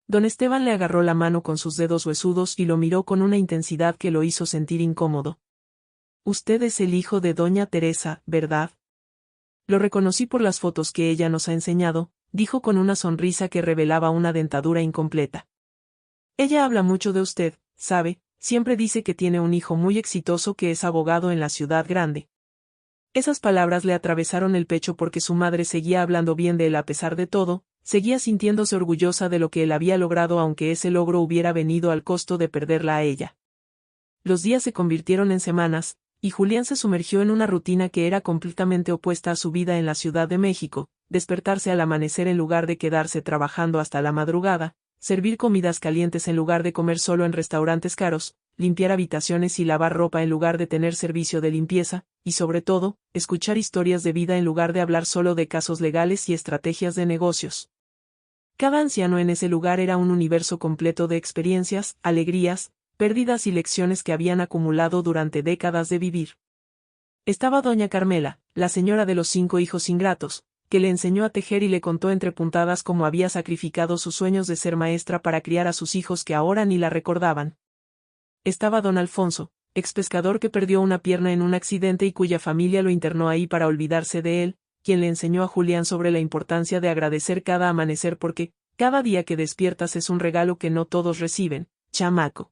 Don Esteban le agarró la mano con sus dedos huesudos y lo miró con una intensidad que lo hizo sentir incómodo. «Usted es el hijo de doña Teresa, ¿verdad?». «Lo reconocí por las fotos que ella nos ha enseñado», dijo con una sonrisa que revelaba una dentadura incompleta. «Ella habla mucho de usted, ¿sabe? Siempre dice que tiene un hijo muy exitoso que es abogado en la ciudad grande». Esas palabras le atravesaron el pecho porque su madre seguía hablando bien de él a pesar de todo, seguía sintiéndose orgullosa de lo que él había logrado aunque ese logro hubiera venido al costo de perderla a ella. Los días se convirtieron en semanas, y Julián se sumergió en una rutina que era completamente opuesta a su vida en la Ciudad de México, despertarse al amanecer en lugar de quedarse trabajando hasta la madrugada, servir comidas calientes en lugar de comer solo en restaurantes caros, limpiar habitaciones y lavar ropa en lugar de tener servicio de limpieza, y sobre todo, escuchar historias de vida en lugar de hablar solo de casos legales y estrategias de negocios. Cada anciano en ese lugar era un universo completo de experiencias, alegrías, pérdidas y lecciones que habían acumulado durante décadas de vivir. Estaba doña Carmela, la señora de los 5 hijos ingratos, que le enseñó a tejer y le contó entre puntadas cómo había sacrificado sus sueños de ser maestra para criar a sus hijos que ahora ni la recordaban. Estaba don Alfonso, ex pescador que perdió una pierna en un accidente y cuya familia lo internó ahí para olvidarse de él, quien le enseñó a Julián sobre la importancia de agradecer cada amanecer porque, cada día que despiertas es un regalo que no todos reciben, chamaco.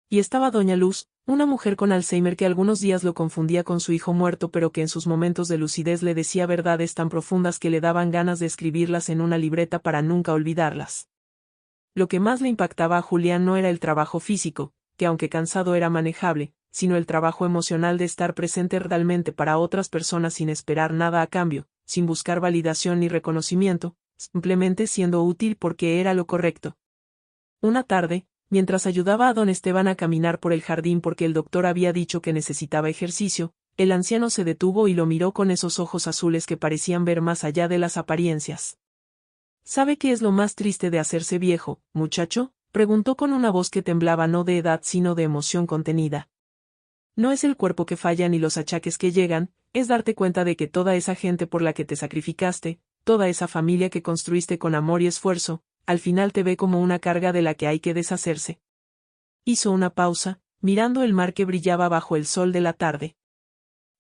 Y estaba doña Luz, una mujer con Alzheimer que algunos días lo confundía con su hijo muerto pero que en sus momentos de lucidez le decía verdades tan profundas que le daban ganas de escribirlas en una libreta para nunca olvidarlas. Lo que más le impactaba a Julián no era el trabajo físico, que aunque cansado era manejable, sino el trabajo emocional de estar presente realmente para otras personas sin esperar nada a cambio, sin buscar validación ni reconocimiento, simplemente siendo útil porque era lo correcto. Una tarde, mientras ayudaba a don Esteban a caminar por el jardín porque el doctor había dicho que necesitaba ejercicio, el anciano se detuvo y lo miró con esos ojos azules que parecían ver más allá de las apariencias. ¿Sabe qué es lo más triste de hacerse viejo, muchacho?, preguntó con una voz que temblaba no de edad sino de emoción contenida. No es el cuerpo que falla ni los achaques que llegan, es darte cuenta de que toda esa gente por la que te sacrificaste, toda esa familia que construiste con amor y esfuerzo, al final te ve como una carga de la que hay que deshacerse. Hizo una pausa, mirando el mar que brillaba bajo el sol de la tarde.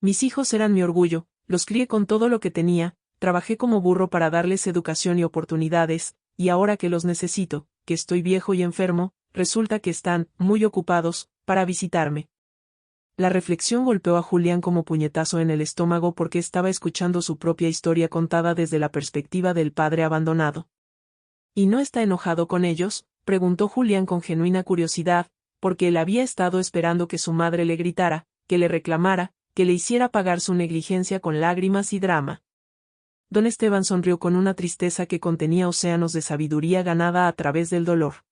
Mis hijos eran mi orgullo, los crié con todo lo que tenía, trabajé como burro para darles educación y oportunidades, y ahora que los necesito, que estoy viejo y enfermo, resulta que están, muy ocupados, para visitarme. La reflexión golpeó a Julián como puñetazo en el estómago porque estaba escuchando su propia historia contada desde la perspectiva del padre abandonado. ¿Y no está enojado con ellos?, preguntó Julián con genuina curiosidad, porque él había estado esperando que su madre le gritara, que le reclamara, que le hiciera pagar su negligencia con lágrimas y drama. Don Esteban sonrió con una tristeza que contenía océanos de sabiduría ganada a través del dolor.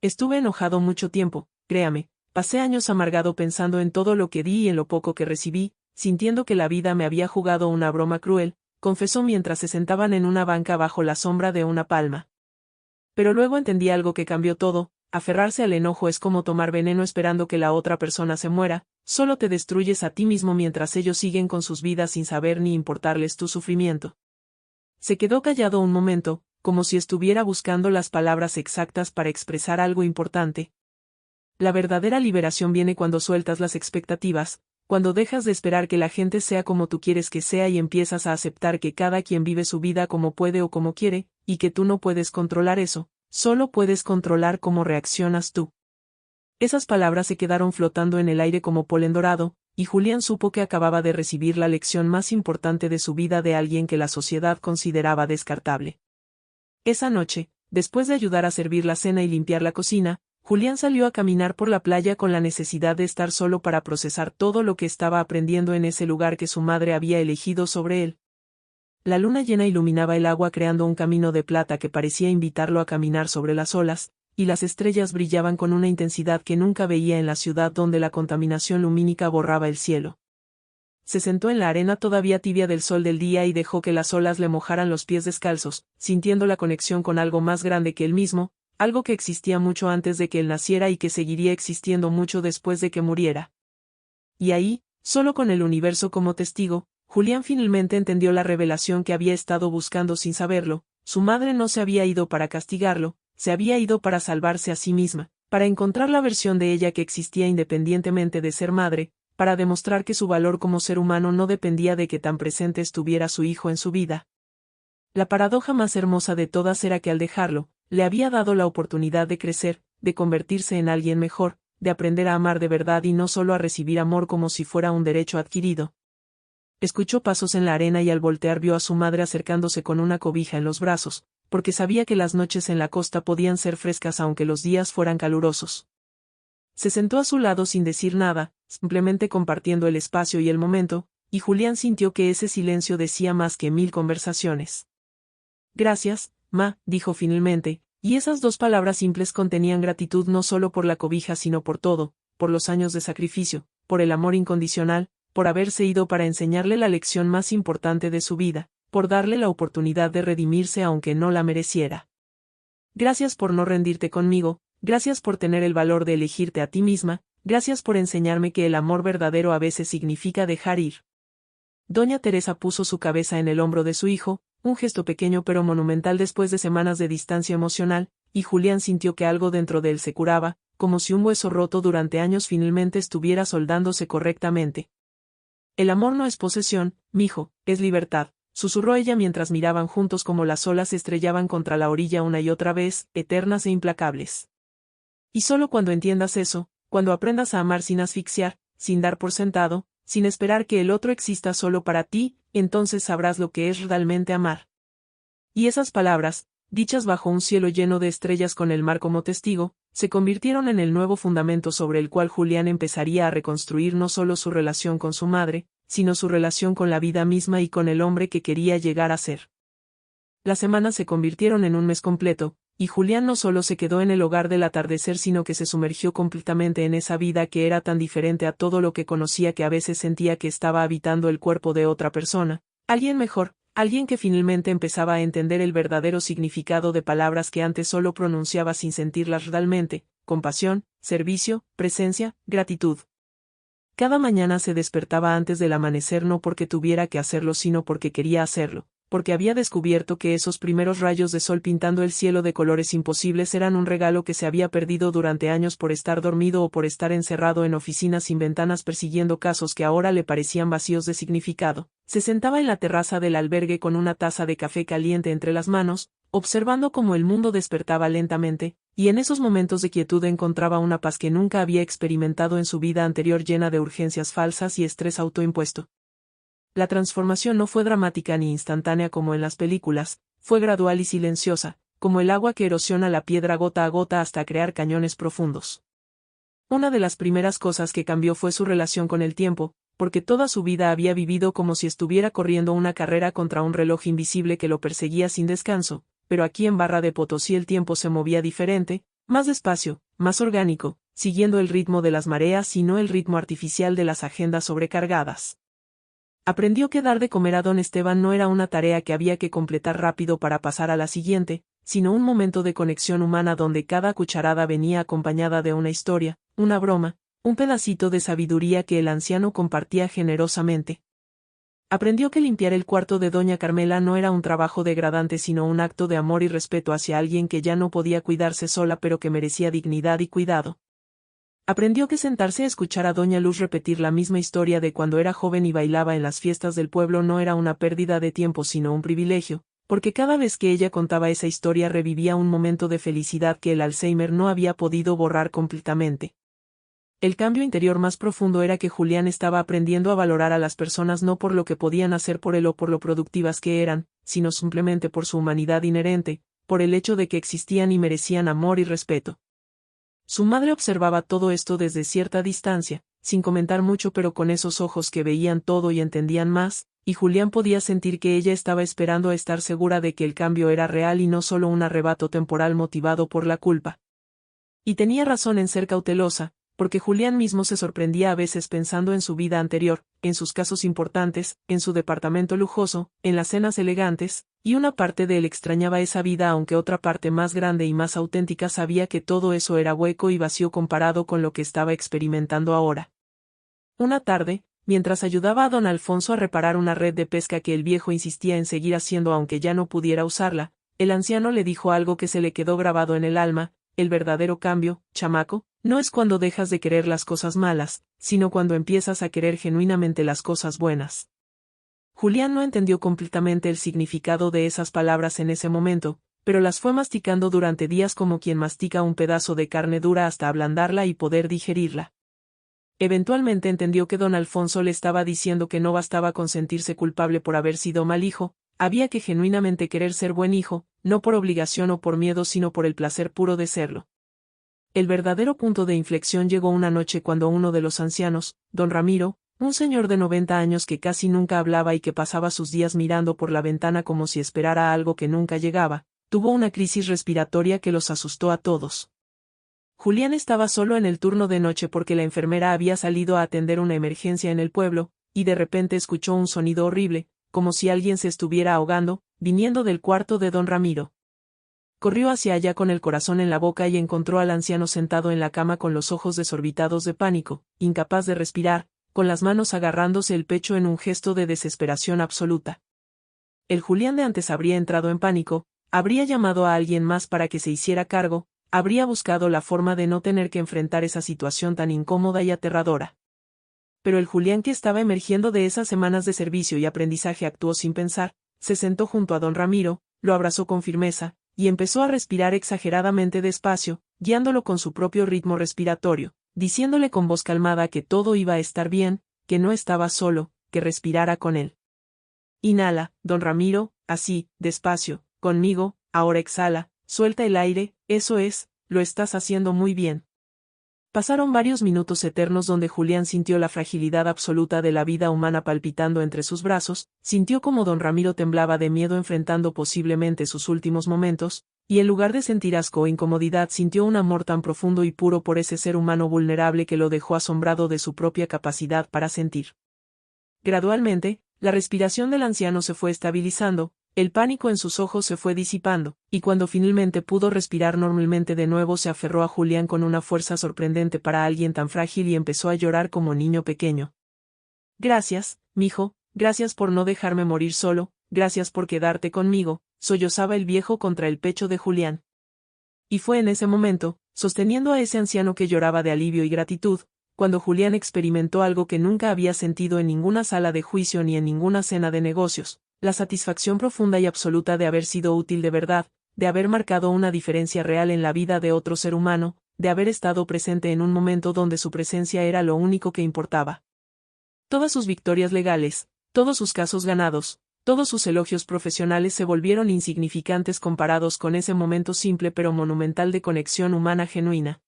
Estuve enojado mucho tiempo, créame, pasé años amargado pensando en todo lo que di y en lo poco que recibí, sintiendo que la vida me había jugado una broma cruel, confesó mientras se sentaban en una banca bajo la sombra de una palma. Pero luego entendí algo que cambió todo: aferrarse al enojo es como tomar veneno esperando que la otra persona se muera, solo te destruyes a ti mismo mientras ellos siguen con sus vidas sin saber ni importarles tu sufrimiento. Se quedó callado un momento, como si estuviera buscando las palabras exactas para expresar algo importante. La verdadera liberación viene cuando sueltas las expectativas, cuando dejas de esperar que la gente sea como tú quieres que sea y empiezas a aceptar que cada quien vive su vida como puede o como quiere, y que tú no puedes controlar eso, solo puedes controlar cómo reaccionas tú. Esas palabras se quedaron flotando en el aire como polen dorado, y Julián supo que acababa de recibir la lección más importante de su vida de alguien que la sociedad consideraba descartable. Esa noche, después de ayudar a servir la cena y limpiar la cocina, Julián salió a caminar por la playa con la necesidad de estar solo para procesar todo lo que estaba aprendiendo en ese lugar que su madre había elegido sobre él. La luna llena iluminaba el agua creando un camino de plata que parecía invitarlo a caminar sobre las olas, y las estrellas brillaban con una intensidad que nunca veía en la ciudad donde la contaminación lumínica borraba el cielo. Se sentó en la arena todavía tibia del sol del día y dejó que las olas le mojaran los pies descalzos, sintiendo la conexión con algo más grande que él mismo, algo que existía mucho antes de que él naciera y que seguiría existiendo mucho después de que muriera. Y ahí, solo con el universo como testigo, Julián finalmente entendió la revelación que había estado buscando sin saberlo: su madre no se había ido para castigarlo, se había ido para salvarse a sí misma, para encontrar la versión de ella que existía independientemente de ser madre, para demostrar que su valor como ser humano no dependía de que tan presente estuviera su hijo en su vida. La paradoja más hermosa de todas era que al dejarlo, le había dado la oportunidad de crecer, de convertirse en alguien mejor, de aprender a amar de verdad y no solo a recibir amor como si fuera un derecho adquirido. Escuchó pasos en la arena y al voltear vio a su madre acercándose con una cobija en los brazos, porque sabía que las noches en la costa podían ser frescas aunque los días fueran calurosos. Se sentó a su lado sin decir nada, simplemente compartiendo el espacio y el momento, y Julián sintió que ese silencio decía más que 1000 conversaciones. «Gracias, ma», dijo finalmente, y esas dos palabras simples contenían gratitud no solo por la cobija sino por todo, por los años de sacrificio, por el amor incondicional, por haberse ido para enseñarle la lección más importante de su vida, por darle la oportunidad de redimirse aunque no la mereciera. «Gracias por no rendirte conmigo, gracias por tener el valor de elegirte a ti misma, gracias por enseñarme que el amor verdadero a veces significa dejar ir». Doña Teresa puso su cabeza en el hombro de su hijo, un gesto pequeño pero monumental después de semanas de distancia emocional, y Julián sintió que algo dentro de él se curaba, como si un hueso roto durante años finalmente estuviera soldándose correctamente. «El amor no es posesión, mijo, es libertad», susurró ella mientras miraban juntos como las olas se estrellaban contra la orilla una y otra vez, eternas e implacables. «Y solo cuando entiendas eso, cuando aprendas a amar sin asfixiar, sin dar por sentado, sin esperar que el otro exista solo para ti, entonces sabrás lo que es realmente amar». Y esas palabras, dichas bajo un cielo lleno de estrellas con el mar como testigo, se convirtieron en el nuevo fundamento sobre el cual Julián empezaría a reconstruir no solo su relación con su madre, sino su relación con la vida misma y con el hombre que quería llegar a ser. Las semanas se convirtieron en un mes completo, y Julián no solo se quedó en el hogar del atardecer sino que se sumergió completamente en esa vida que era tan diferente a todo lo que conocía que a veces sentía que estaba habitando el cuerpo de otra persona, alguien mejor, alguien que finalmente empezaba a entender el verdadero significado de palabras que antes solo pronunciaba sin sentirlas realmente: compasión, servicio, presencia, gratitud. Cada mañana se despertaba antes del amanecer no porque tuviera que hacerlo sino porque quería hacerlo, porque había descubierto que esos primeros rayos de sol pintando el cielo de colores imposibles eran un regalo que se había perdido durante años por estar dormido o por estar encerrado en oficinas sin ventanas persiguiendo casos que ahora le parecían vacíos de significado. Se sentaba en la terraza del albergue con una taza de café caliente entre las manos, observando cómo el mundo despertaba lentamente, y en esos momentos de quietud encontraba una paz que nunca había experimentado en su vida anterior, llena de urgencias falsas y estrés autoimpuesto. La transformación no fue dramática ni instantánea como en las películas, fue gradual y silenciosa, como el agua que erosiona la piedra gota a gota hasta crear cañones profundos. Una de las primeras cosas que cambió fue su relación con el tiempo, porque toda su vida había vivido como si estuviera corriendo una carrera contra un reloj invisible que lo perseguía sin descanso, pero aquí en Barra de Potosí el tiempo se movía diferente, más despacio, más orgánico, siguiendo el ritmo de las mareas y no el ritmo artificial de las agendas sobrecargadas. Aprendió que dar de comer a don Esteban no era una tarea que había que completar rápido para pasar a la siguiente, sino un momento de conexión humana donde cada cucharada venía acompañada de una historia, una broma, un pedacito de sabiduría que el anciano compartía generosamente. Aprendió que limpiar el cuarto de doña Carmela no era un trabajo degradante sino un acto de amor y respeto hacia alguien que ya no podía cuidarse sola pero que merecía dignidad y cuidado. Aprendió que sentarse a escuchar a doña Luz repetir la misma historia de cuando era joven y bailaba en las fiestas del pueblo no era una pérdida de tiempo sino un privilegio, porque cada vez que ella contaba esa historia revivía un momento de felicidad que el Alzheimer no había podido borrar completamente. El cambio interior más profundo era que Julián estaba aprendiendo a valorar a las personas no por lo que podían hacer por él o por lo productivas que eran, sino simplemente por su humanidad inherente, por el hecho de que existían y merecían amor y respeto. Su madre observaba todo esto desde cierta distancia, sin comentar mucho pero con esos ojos que veían todo y entendían más, y Julián podía sentir que ella estaba esperando a estar segura de que el cambio era real y no solo un arrebato temporal motivado por la culpa. Y tenía razón en ser cautelosa, porque Julián mismo se sorprendía a veces pensando en su vida anterior, en sus casos importantes, en su departamento lujoso, en las cenas elegantes, y una parte de él extrañaba esa vida aunque otra parte más grande y más auténtica sabía que todo eso era hueco y vacío comparado con lo que estaba experimentando ahora. Una tarde, mientras ayudaba a don Alfonso a reparar una red de pesca que el viejo insistía en seguir haciendo aunque ya no pudiera usarla, el anciano le dijo algo que se le quedó grabado en el alma: el verdadero cambio, chamaco, no es cuando dejas de querer las cosas malas, sino cuando empiezas a querer genuinamente las cosas buenas. Julián no entendió completamente el significado de esas palabras en ese momento, pero las fue masticando durante días como quien mastica un pedazo de carne dura hasta ablandarla y poder digerirla. Eventualmente entendió que don Alfonso le estaba diciendo que no bastaba con sentirse culpable por haber sido mal hijo, había que genuinamente querer ser buen hijo, no por obligación o por miedo sino por el placer puro de serlo. El verdadero punto de inflexión llegó una noche cuando uno de los ancianos, don Ramiro, un señor de 90 años que casi nunca hablaba y que pasaba sus días mirando por la ventana como si esperara algo que nunca llegaba, tuvo una crisis respiratoria que los asustó a todos. Julián estaba solo en el turno de noche porque la enfermera había salido a atender una emergencia en el pueblo, y de repente escuchó un sonido horrible, como si alguien se estuviera ahogando, viniendo del cuarto de don Ramiro. Corrió hacia allá con el corazón en la boca y encontró al anciano sentado en la cama con los ojos desorbitados de pánico, incapaz de respirar, con las manos agarrándose el pecho en un gesto de desesperación absoluta. El Julián de antes habría entrado en pánico, habría llamado a alguien más para que se hiciera cargo, habría buscado la forma de no tener que enfrentar esa situación tan incómoda y aterradora. Pero el Julián que estaba emergiendo de esas semanas de servicio y aprendizaje actuó sin pensar, se sentó junto a don Ramiro, lo abrazó con firmeza, y empezó a respirar exageradamente despacio, guiándolo con su propio ritmo respiratorio, diciéndole con voz calmada que todo iba a estar bien, que no estaba solo, que respirara con él. Inhala, don Ramiro, así, despacio, conmigo, ahora exhala, suelta el aire, eso es, lo estás haciendo muy bien. Pasaron varios minutos eternos donde Julián sintió la fragilidad absoluta de la vida humana palpitando entre sus brazos, sintió como don Ramiro temblaba de miedo enfrentando posiblemente sus últimos momentos, y en lugar de sentir asco o incomodidad sintió un amor tan profundo y puro por ese ser humano vulnerable que lo dejó asombrado de su propia capacidad para sentir. Gradualmente, la respiración del anciano se fue estabilizando, el pánico en sus ojos se fue disipando, y cuando finalmente pudo respirar normalmente de nuevo se aferró a Julián con una fuerza sorprendente para alguien tan frágil y empezó a llorar como niño pequeño. Gracias, mijo, gracias por no dejarme morir solo, gracias por quedarte conmigo, sollozaba el viejo contra el pecho de Julián. Y fue en ese momento, sosteniendo a ese anciano que lloraba de alivio y gratitud, cuando Julián experimentó algo que nunca había sentido en ninguna sala de juicio ni en ninguna cena de negocios, la satisfacción profunda y absoluta de haber sido útil de verdad, de haber marcado una diferencia real en la vida de otro ser humano, de haber estado presente en un momento donde su presencia era lo único que importaba. Todas sus victorias legales, todos sus casos ganados, todos sus elogios profesionales se volvieron insignificantes comparados con ese momento simple pero monumental de conexión humana genuina.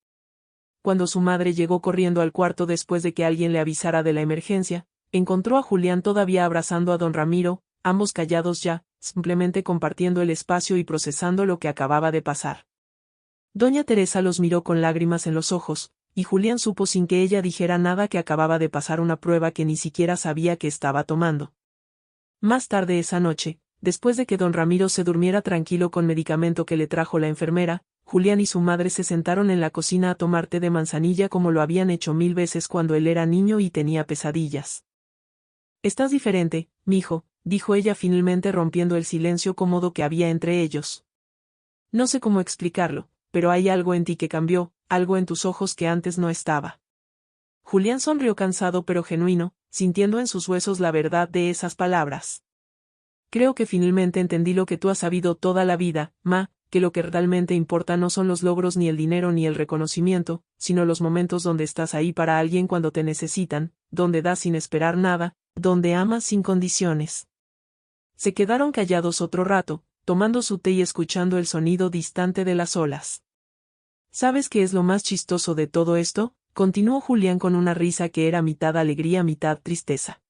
Cuando su madre llegó corriendo al cuarto después de que alguien le avisara de la emergencia, encontró a Julián todavía abrazando a don Ramiro, ambos callados ya, simplemente compartiendo el espacio y procesando lo que acababa de pasar. Doña Teresa los miró con lágrimas en los ojos, y Julián supo sin que ella dijera nada que acababa de pasar una prueba que ni siquiera sabía que estaba tomando. Más tarde esa noche, después de que don Ramiro se durmiera tranquilo con medicamento que le trajo la enfermera, Julián y su madre se sentaron en la cocina a tomar té de manzanilla como lo habían hecho 1000 veces cuando él era niño y tenía pesadillas. «Estás diferente, mijo», dijo ella finalmente rompiendo el silencio cómodo que había entre ellos. «No sé cómo explicarlo, pero hay algo en ti que cambió, algo en tus ojos que antes no estaba». Julián sonrió cansado pero genuino, sintiendo en sus huesos la verdad de esas palabras. «Creo que finalmente entendí lo que tú has sabido toda la vida, ma, que lo que realmente importa no son los logros ni el dinero ni el reconocimiento, sino los momentos donde estás ahí para alguien cuando te necesitan, donde das sin esperar nada, donde amas sin condiciones». Se quedaron callados otro rato, tomando su té y escuchando el sonido distante de las olas. «¿Sabes qué es lo más chistoso de todo esto?», continuó Julián con una risa que era mitad alegría mitad tristeza.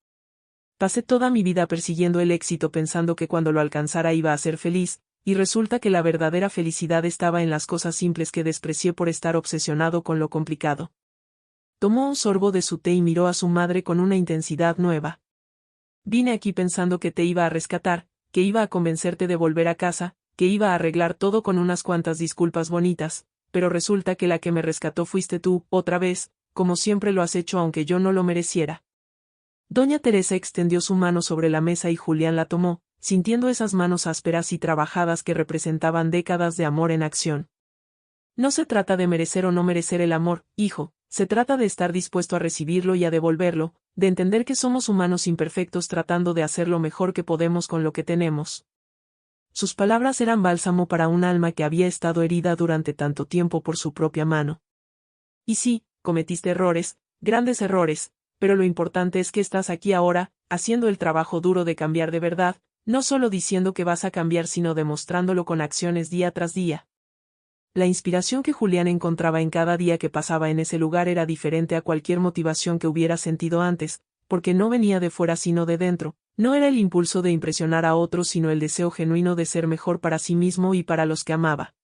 «Pasé toda mi vida persiguiendo el éxito pensando que cuando lo alcanzara iba a ser feliz, y resulta que la verdadera felicidad estaba en las cosas simples que desprecié por estar obsesionado con lo complicado». Tomó un sorbo de su té y miró a su madre con una intensidad nueva. «Vine aquí pensando que te iba a rescatar, que iba a convencerte de volver a casa, que iba a arreglar todo con unas cuantas disculpas bonitas, pero resulta que la que me rescató fuiste tú, otra vez, como siempre lo has hecho aunque yo no lo mereciera». Doña Teresa extendió su mano sobre la mesa y Julián la tomó, sintiendo esas manos ásperas y trabajadas que representaban décadas de amor en acción. «No se trata de merecer o no merecer el amor, hijo, se trata de estar dispuesto a recibirlo y a devolverlo, de entender que somos humanos imperfectos tratando de hacer lo mejor que podemos con lo que tenemos». Sus palabras eran bálsamo para un alma que había estado herida durante tanto tiempo por su propia mano. «Y sí, cometiste errores, grandes errores, pero lo importante es que estás aquí ahora, haciendo el trabajo duro de cambiar de verdad, no solo diciendo que vas a cambiar sino demostrándolo con acciones día tras día». La inspiración que Julián encontraba en cada día que pasaba en ese lugar era diferente a cualquier motivación que hubiera sentido antes, porque no venía de fuera sino de dentro, no era el impulso de impresionar a otros sino el deseo genuino de ser mejor para sí mismo y para los que amaba.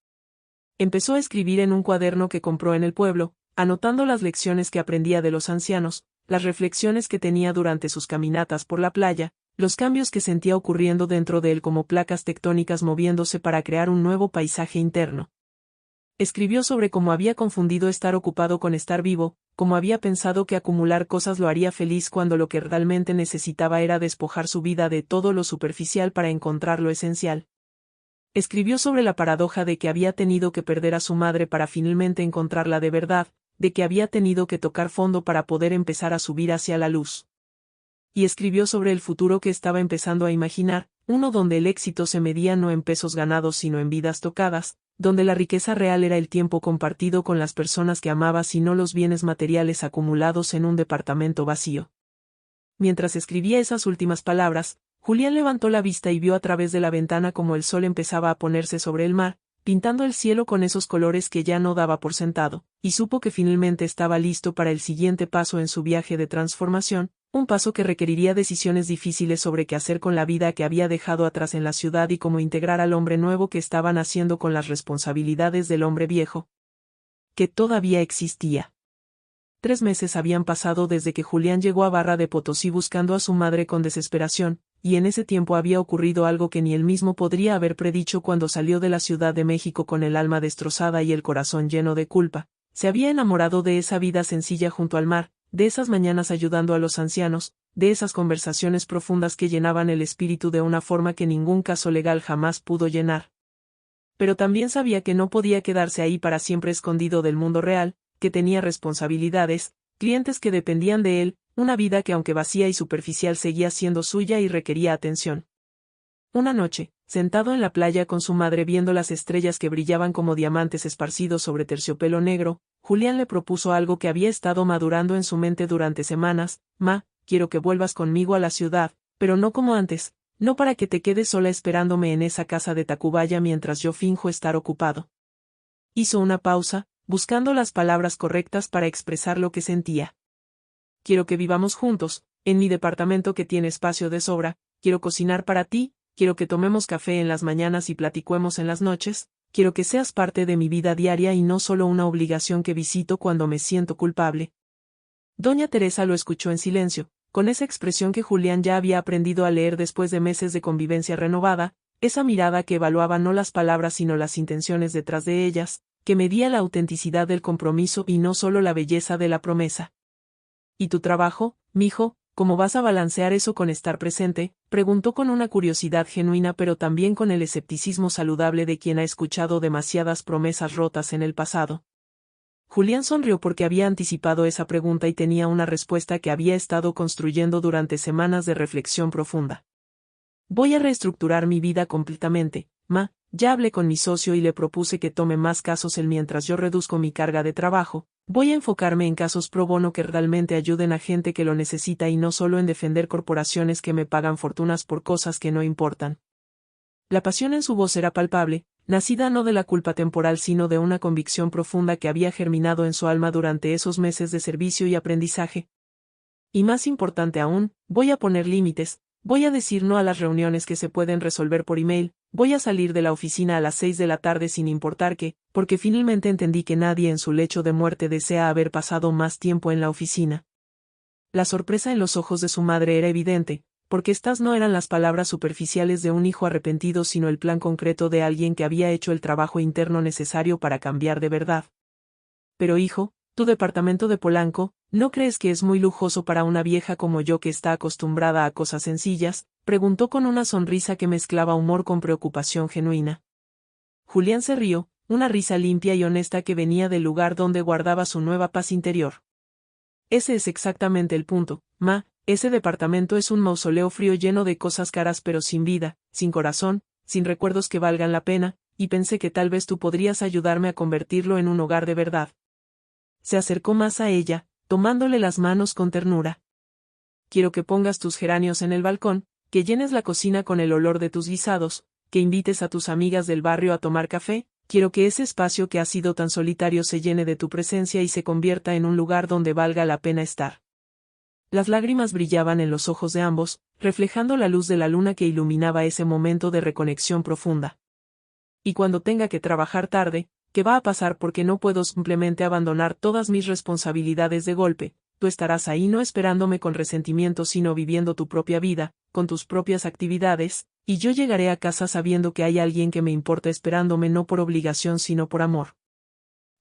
Empezó a escribir en un cuaderno que compró en el pueblo, anotando las lecciones que aprendía de los ancianos, las reflexiones que tenía durante sus caminatas por la playa, los cambios que sentía ocurriendo dentro de él como placas tectónicas moviéndose para crear un nuevo paisaje interno. Escribió sobre cómo había confundido estar ocupado con estar vivo, cómo había pensado que acumular cosas lo haría feliz cuando lo que realmente necesitaba era despojar su vida de todo lo superficial para encontrar lo esencial. Escribió sobre la paradoja de que había tenido que perder a su madre para finalmente encontrarla de verdad, de que había tenido que tocar fondo para poder empezar a subir hacia la luz. Y escribió sobre el futuro que estaba empezando a imaginar, uno donde el éxito se medía no en pesos ganados sino en vidas tocadas, donde la riqueza real era el tiempo compartido con las personas que amaba y no los bienes materiales acumulados en un departamento vacío. Mientras escribía esas últimas palabras, Julián levantó la vista y vio a través de la ventana como el sol empezaba a ponerse sobre el mar, pintando el cielo con esos colores que ya no daba por sentado, y supo que finalmente estaba listo para el siguiente paso en su viaje de transformación, un paso que requeriría decisiones difíciles sobre qué hacer con la vida que había dejado atrás en la ciudad y cómo integrar al hombre nuevo que estaba naciendo con las responsabilidades del hombre viejo, que todavía existía. 3 meses habían pasado desde que Julián llegó a Barra de Potosí buscando a su madre con desesperación, y en ese tiempo había ocurrido algo que ni él mismo podría haber predicho cuando salió de la Ciudad de México con el alma destrozada y el corazón lleno de culpa. Se había enamorado de esa vida sencilla junto al mar, de esas mañanas ayudando a los ancianos, de esas conversaciones profundas que llenaban el espíritu de una forma que ningún caso legal jamás pudo llenar. Pero también sabía que no podía quedarse ahí para siempre escondido del mundo real, que tenía responsabilidades, clientes que dependían de él, una vida que aunque vacía y superficial seguía siendo suya y requería atención. Una noche, sentado en la playa con su madre viendo las estrellas que brillaban como diamantes esparcidos sobre terciopelo negro, Julián le propuso algo que había estado madurando en su mente durante semanas: «Ma, quiero que vuelvas conmigo a la ciudad, pero no como antes, no para que te quedes sola esperándome en esa casa de Tacubaya mientras yo finjo estar ocupado». Hizo una pausa, buscando las palabras correctas para expresar lo que sentía. «Quiero que vivamos juntos, en mi departamento que tiene espacio de sobra, quiero cocinar para ti, quiero que tomemos café en las mañanas y platicuemos en las noches, quiero que seas parte de mi vida diaria y no solo una obligación que visito cuando me siento culpable». Doña Teresa lo escuchó en silencio, con esa expresión que Julián ya había aprendido a leer después de meses de convivencia renovada, esa mirada que evaluaba no las palabras sino las intenciones detrás de ellas, que medía la autenticidad del compromiso y no solo la belleza de la promesa. «¿Y tu trabajo, mijo? ¿Cómo vas a balancear eso con estar presente?», preguntó con una curiosidad genuina pero también con el escepticismo saludable de quien ha escuchado demasiadas promesas rotas en el pasado. Julián sonrió porque había anticipado esa pregunta y tenía una respuesta que había estado construyendo durante semanas de reflexión profunda. «Voy a reestructurar mi vida completamente, ma, ya hablé con mi socio y le propuse que tome más casos él mientras yo reduzco mi carga de trabajo. Voy a enfocarme en casos pro bono que realmente ayuden a gente que lo necesita y no solo en defender corporaciones que me pagan fortunas por cosas que no importan». La pasión en su voz era palpable, nacida no de la culpa temporal sino de una convicción profunda que había germinado en su alma durante esos meses de servicio y aprendizaje. «Y más importante aún, voy a poner límites, voy a decir no a las reuniones que se pueden resolver por email, voy a salir de la oficina a las 6 de la tarde sin importar qué, porque finalmente entendí que nadie en su lecho de muerte desea haber pasado más tiempo en la oficina». La sorpresa en los ojos de su madre era evidente, porque estas no eran las palabras superficiales de un hijo arrepentido sino el plan concreto de alguien que había hecho el trabajo interno necesario para cambiar de verdad. «Pero hijo, tu departamento de Polanco, ¿no crees que es muy lujoso para una vieja como yo que está acostumbrada a cosas sencillas?», preguntó con una sonrisa que mezclaba humor con preocupación genuina. Julián se rió, una risa limpia y honesta que venía del lugar donde guardaba su nueva paz interior. «Ese es exactamente el punto, ma, ese departamento es un mausoleo frío lleno de cosas caras pero sin vida, sin corazón, sin recuerdos que valgan la pena, y pensé que tal vez tú podrías ayudarme a convertirlo en un hogar de verdad». Se acercó más a ella, tomándole las manos con ternura. «Quiero que pongas tus geranios en el balcón, que llenes la cocina con el olor de tus guisados, que invites a tus amigas del barrio a tomar café, quiero que ese espacio que ha sido tan solitario se llene de tu presencia y se convierta en un lugar donde valga la pena estar». Las lágrimas brillaban en los ojos de ambos, reflejando la luz de la luna que iluminaba ese momento de reconexión profunda. «Y cuando tenga que trabajar tarde, ¿qué va a pasar? Porque no puedo simplemente abandonar todas mis responsabilidades de golpe. Tú estarás ahí no esperándome con resentimiento sino viviendo tu propia vida, con tus propias actividades, y yo llegaré a casa sabiendo que hay alguien que me importa esperándome no por obligación sino por amor».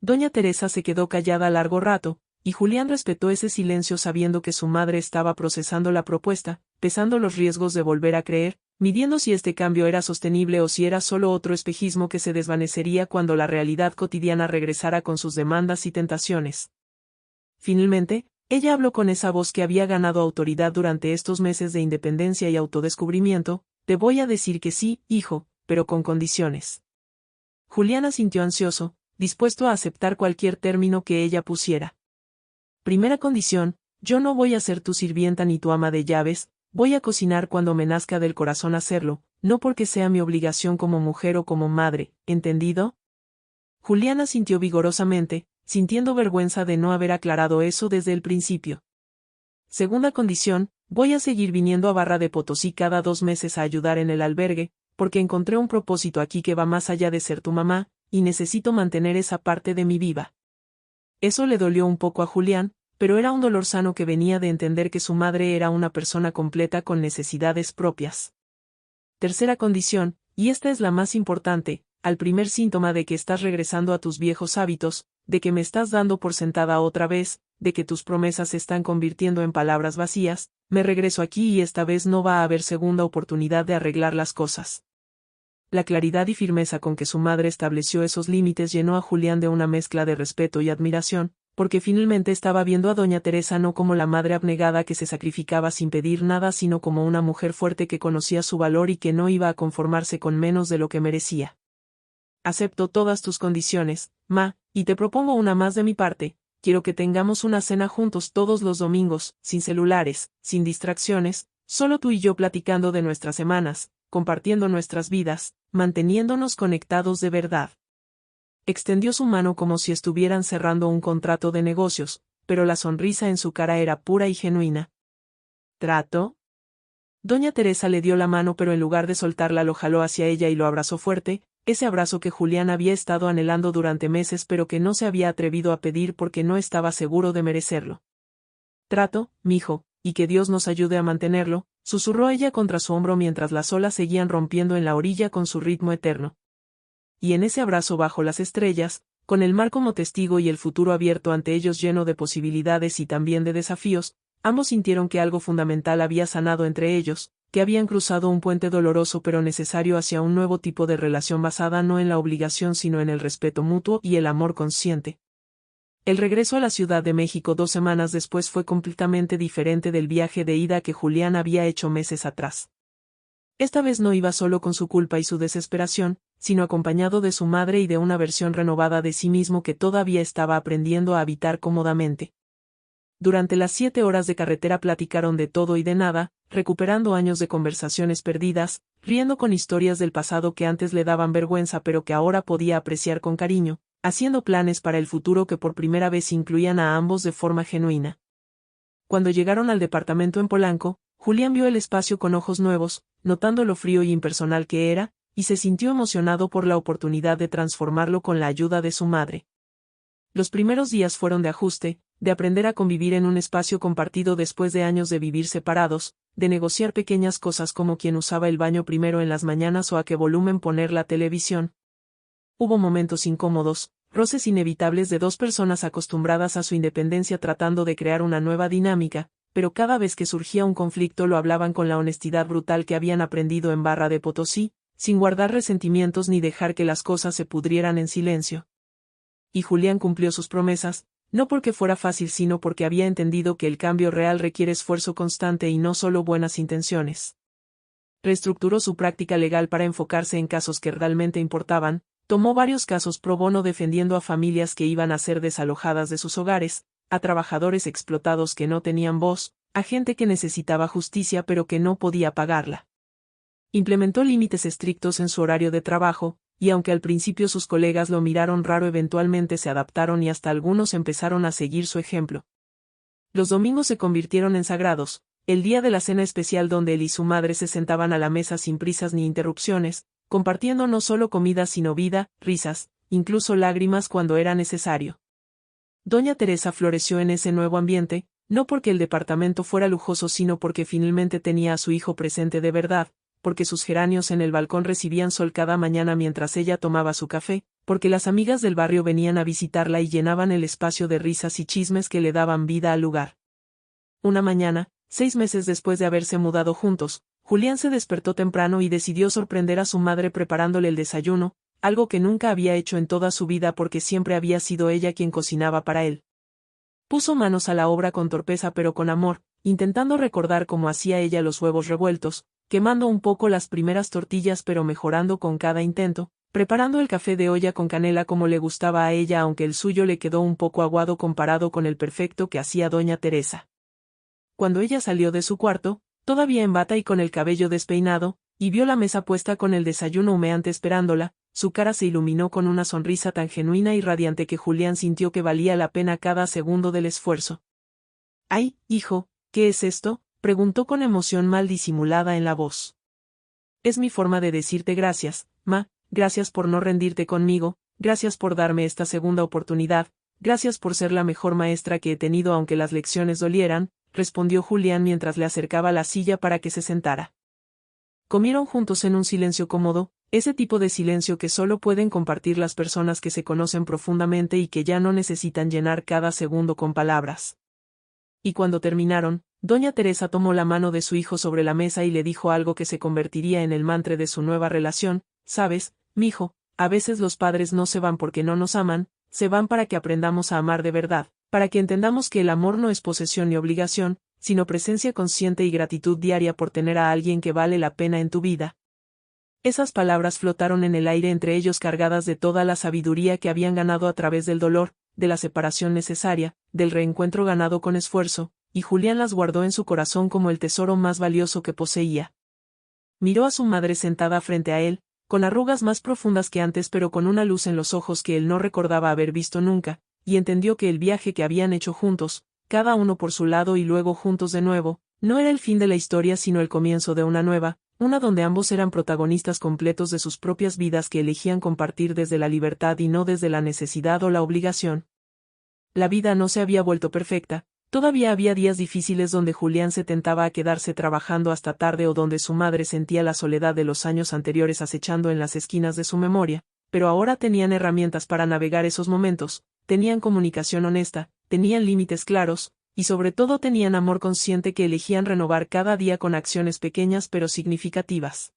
Doña Teresa se quedó callada largo rato, y Julián respetó ese silencio sabiendo que su madre estaba procesando la propuesta, pesando los riesgos de volver a creer, midiendo si este cambio era sostenible o si era solo otro espejismo que se desvanecería cuando la realidad cotidiana regresara con sus demandas y tentaciones. Finalmente, ella habló con esa voz que había ganado autoridad durante estos meses de independencia y autodescubrimiento: «Te voy a decir que sí, hijo, pero con condiciones». Julián asintió ansioso, dispuesto a aceptar cualquier término que ella pusiera. «Primera condición, yo no voy a ser tu sirvienta ni tu ama de llaves, voy a cocinar cuando me nazca del corazón hacerlo, no porque sea mi obligación como mujer o como madre, ¿entendido?». Julián asintió vigorosamente, sintiendo vergüenza de no haber aclarado eso desde el principio. «Segunda condición, voy a seguir viniendo a Barra de Potosí cada 2 meses a ayudar en el albergue, porque encontré un propósito aquí que va más allá de ser tu mamá, y necesito mantener esa parte de mí viva». Eso le dolió un poco a Julián, pero era un dolor sano que venía de entender que su madre era una persona completa con necesidades propias. Tercera condición, y esta es la más importante: al primer síntoma de que estás regresando a tus viejos hábitos, de que me estás dando por sentada otra vez, de que tus promesas se están convirtiendo en palabras vacías, me regreso aquí y esta vez no va a haber segunda oportunidad de arreglar las cosas. La claridad y firmeza con que su madre estableció esos límites llenó a Julián de una mezcla de respeto y admiración, porque finalmente estaba viendo a doña Teresa no como la madre abnegada que se sacrificaba sin pedir nada, sino como una mujer fuerte que conocía su valor y que no iba a conformarse con menos de lo que merecía. Acepto todas tus condiciones, ma, y te propongo una más de mi parte. Quiero que tengamos una cena juntos todos los domingos, sin celulares, sin distracciones, solo tú y yo platicando de nuestras semanas, compartiendo nuestras vidas, manteniéndonos conectados de verdad. Extendió su mano como si estuvieran cerrando un contrato de negocios, pero la sonrisa en su cara era pura y genuina. ¿Trato? Doña Teresa le dio la mano, pero en lugar de soltarla lo jaló hacia ella y lo abrazó fuerte, ese abrazo que Julián había estado anhelando durante meses pero que no se había atrevido a pedir porque no estaba seguro de merecerlo. Trato, mijo, y que Dios nos ayude a mantenerlo, susurró ella contra su hombro mientras las olas seguían rompiendo en la orilla con su ritmo eterno. Y en ese abrazo bajo las estrellas, con el mar como testigo y el futuro abierto ante ellos lleno de posibilidades y también de desafíos, ambos sintieron que algo fundamental había sanado entre ellos, que habían cruzado un puente doloroso pero necesario hacia un nuevo tipo de relación basada no en la obligación sino en el respeto mutuo y el amor consciente. El regreso a la Ciudad de México 2 semanas después fue completamente diferente del viaje de ida que Julián había hecho meses atrás. Esta vez no iba solo con su culpa y su desesperación, sino acompañado de su madre y de una versión renovada de sí mismo que todavía estaba aprendiendo a habitar cómodamente. Durante las 7 horas de carretera platicaron de todo y de nada, recuperando años de conversaciones perdidas, riendo con historias del pasado que antes le daban vergüenza pero que ahora podía apreciar con cariño, haciendo planes para el futuro que por primera vez incluían a ambos de forma genuina. Cuando llegaron al departamento en Polanco, Julián vio el espacio con ojos nuevos, notando lo frío y impersonal que era, y se sintió emocionado por la oportunidad de transformarlo con la ayuda de su madre. Los primeros días fueron de ajuste, de aprender a convivir en un espacio compartido después de años de vivir separados, de negociar pequeñas cosas como quién usaba el baño primero en las mañanas o a qué volumen poner la televisión. Hubo momentos incómodos, roces inevitables de dos personas acostumbradas a su independencia tratando de crear una nueva dinámica, pero cada vez que surgía un conflicto lo hablaban con la honestidad brutal que habían aprendido en Barra de Potosí, sin guardar resentimientos ni dejar que las cosas se pudrieran en silencio. Y Julián cumplió sus promesas, no porque fuera fácil sino porque había entendido que el cambio real requiere esfuerzo constante y no solo buenas intenciones. Reestructuró su práctica legal para enfocarse en casos que realmente importaban, tomó varios casos pro bono defendiendo a familias que iban a ser desalojadas de sus hogares, a trabajadores explotados que no tenían voz, a gente que necesitaba justicia pero que no podía pagarla. Implementó límites estrictos en su horario de trabajo, y aunque al principio sus colegas lo miraron raro eventualmente se adaptaron y hasta algunos empezaron a seguir su ejemplo. Los domingos se convirtieron en sagrados, el día de la cena especial donde él y su madre se sentaban a la mesa sin prisas ni interrupciones, compartiendo no solo comida sino vida, risas, incluso lágrimas cuando era necesario. Doña Teresa floreció en ese nuevo ambiente, no porque el departamento fuera lujoso sino porque finalmente tenía a su hijo presente de verdad, porque sus geranios en el balcón recibían sol cada mañana mientras ella tomaba su café, porque las amigas del barrio venían a visitarla y llenaban el espacio de risas y chismes que le daban vida al lugar. Una mañana, 6 meses después de haberse mudado juntos, Julián se despertó temprano y decidió sorprender a su madre preparándole el desayuno, algo que nunca había hecho en toda su vida porque siempre había sido ella quien cocinaba para él. Puso manos a la obra con torpeza pero con amor, intentando recordar cómo hacía ella los huevos revueltos, quemando un poco las primeras tortillas pero mejorando con cada intento, preparando el café de olla con canela como le gustaba a ella aunque el suyo le quedó un poco aguado comparado con el perfecto que hacía doña Teresa. Cuando ella salió de su cuarto, todavía en bata y con el cabello despeinado, y vio la mesa puesta con el desayuno humeante esperándola, su cara se iluminó con una sonrisa tan genuina y radiante que Julián sintió que valía la pena cada segundo del esfuerzo. «Ay, hijo, ¿qué es esto?», preguntó con emoción mal disimulada en la voz. «Es mi forma de decirte gracias, ma, gracias por no rendirte conmigo, gracias por darme esta segunda oportunidad, gracias por ser la mejor maestra que he tenido aunque las lecciones dolieran», respondió Julián mientras le acercaba la silla para que se sentara. Comieron juntos en un silencio cómodo, ese tipo de silencio que solo pueden compartir las personas que se conocen profundamente y que ya no necesitan llenar cada segundo con palabras. Y cuando terminaron, doña Teresa tomó la mano de su hijo sobre la mesa y le dijo algo que se convertiría en el mantra de su nueva relación: sabes, mijo, a veces los padres no se van porque no nos aman, se van para que aprendamos a amar de verdad, para que entendamos que el amor no es posesión ni obligación, sino presencia consciente y gratitud diaria por tener a alguien que vale la pena en tu vida. Esas palabras flotaron en el aire entre ellos, cargadas de toda la sabiduría que habían ganado a través del dolor, de la separación necesaria, del reencuentro ganado con esfuerzo, y Julián las guardó en su corazón como el tesoro más valioso que poseía. Miró a su madre sentada frente a él, con arrugas más profundas que antes pero con una luz en los ojos que él no recordaba haber visto nunca, y entendió que el viaje que habían hecho juntos, cada uno por su lado y luego juntos de nuevo, no era el fin de la historia sino el comienzo de una nueva, una donde ambos eran protagonistas completos de sus propias vidas que elegían compartir desde la libertad y no desde la necesidad o la obligación. La vida no se había vuelto perfecta, todavía había días difíciles donde Julián se tentaba a quedarse trabajando hasta tarde o donde su madre sentía la soledad de los años anteriores acechando en las esquinas de su memoria, pero ahora tenían herramientas para navegar esos momentos, tenían comunicación honesta, tenían límites claros, y sobre todo tenían amor consciente que elegían renovar cada día con acciones pequeñas pero significativas.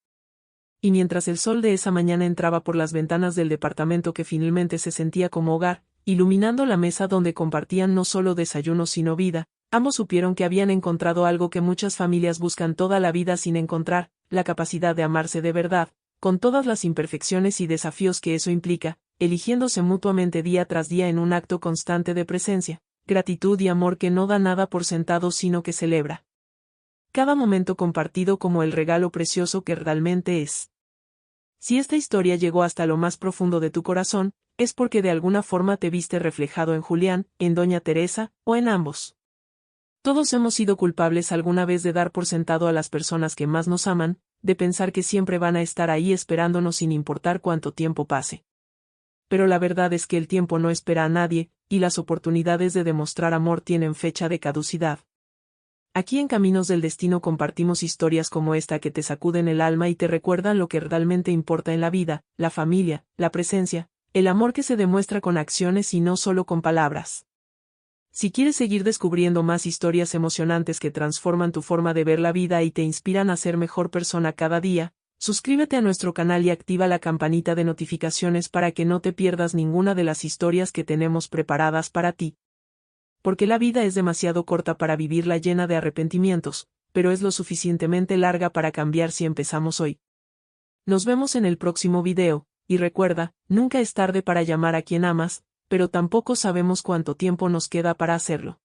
Y mientras el sol de esa mañana entraba por las ventanas del departamento que finalmente se sentía como hogar, iluminando la mesa donde compartían no solo desayuno sino vida, ambos supieron que habían encontrado algo que muchas familias buscan toda la vida sin encontrar: la capacidad de amarse de verdad, con todas las imperfecciones y desafíos que eso implica, eligiéndose mutuamente día tras día en un acto constante de presencia, gratitud y amor que no da nada por sentado sino que celebra cada momento compartido como el regalo precioso que realmente es. Si esta historia llegó hasta lo más profundo de tu corazón, es porque de alguna forma te viste reflejado en Julián, en doña Teresa, o en ambos. Todos hemos sido culpables alguna vez de dar por sentado a las personas que más nos aman, de pensar que siempre van a estar ahí esperándonos sin importar cuánto tiempo pase. Pero la verdad es que el tiempo no espera a nadie, y las oportunidades de demostrar amor tienen fecha de caducidad. Aquí en Caminos del Destino compartimos historias como esta que te sacuden el alma y te recuerdan lo que realmente importa en la vida: la familia, la presencia, el amor que se demuestra con acciones y no solo con palabras. Si quieres seguir descubriendo más historias emocionantes que transforman tu forma de ver la vida y te inspiran a ser mejor persona cada día, suscríbete a nuestro canal y activa la campanita de notificaciones para que no te pierdas ninguna de las historias que tenemos preparadas para ti. Porque la vida es demasiado corta para vivirla llena de arrepentimientos, pero es lo suficientemente larga para cambiar si empezamos hoy. Nos vemos en el próximo video, y recuerda, nunca es tarde para llamar a quien amas, pero tampoco sabemos cuánto tiempo nos queda para hacerlo.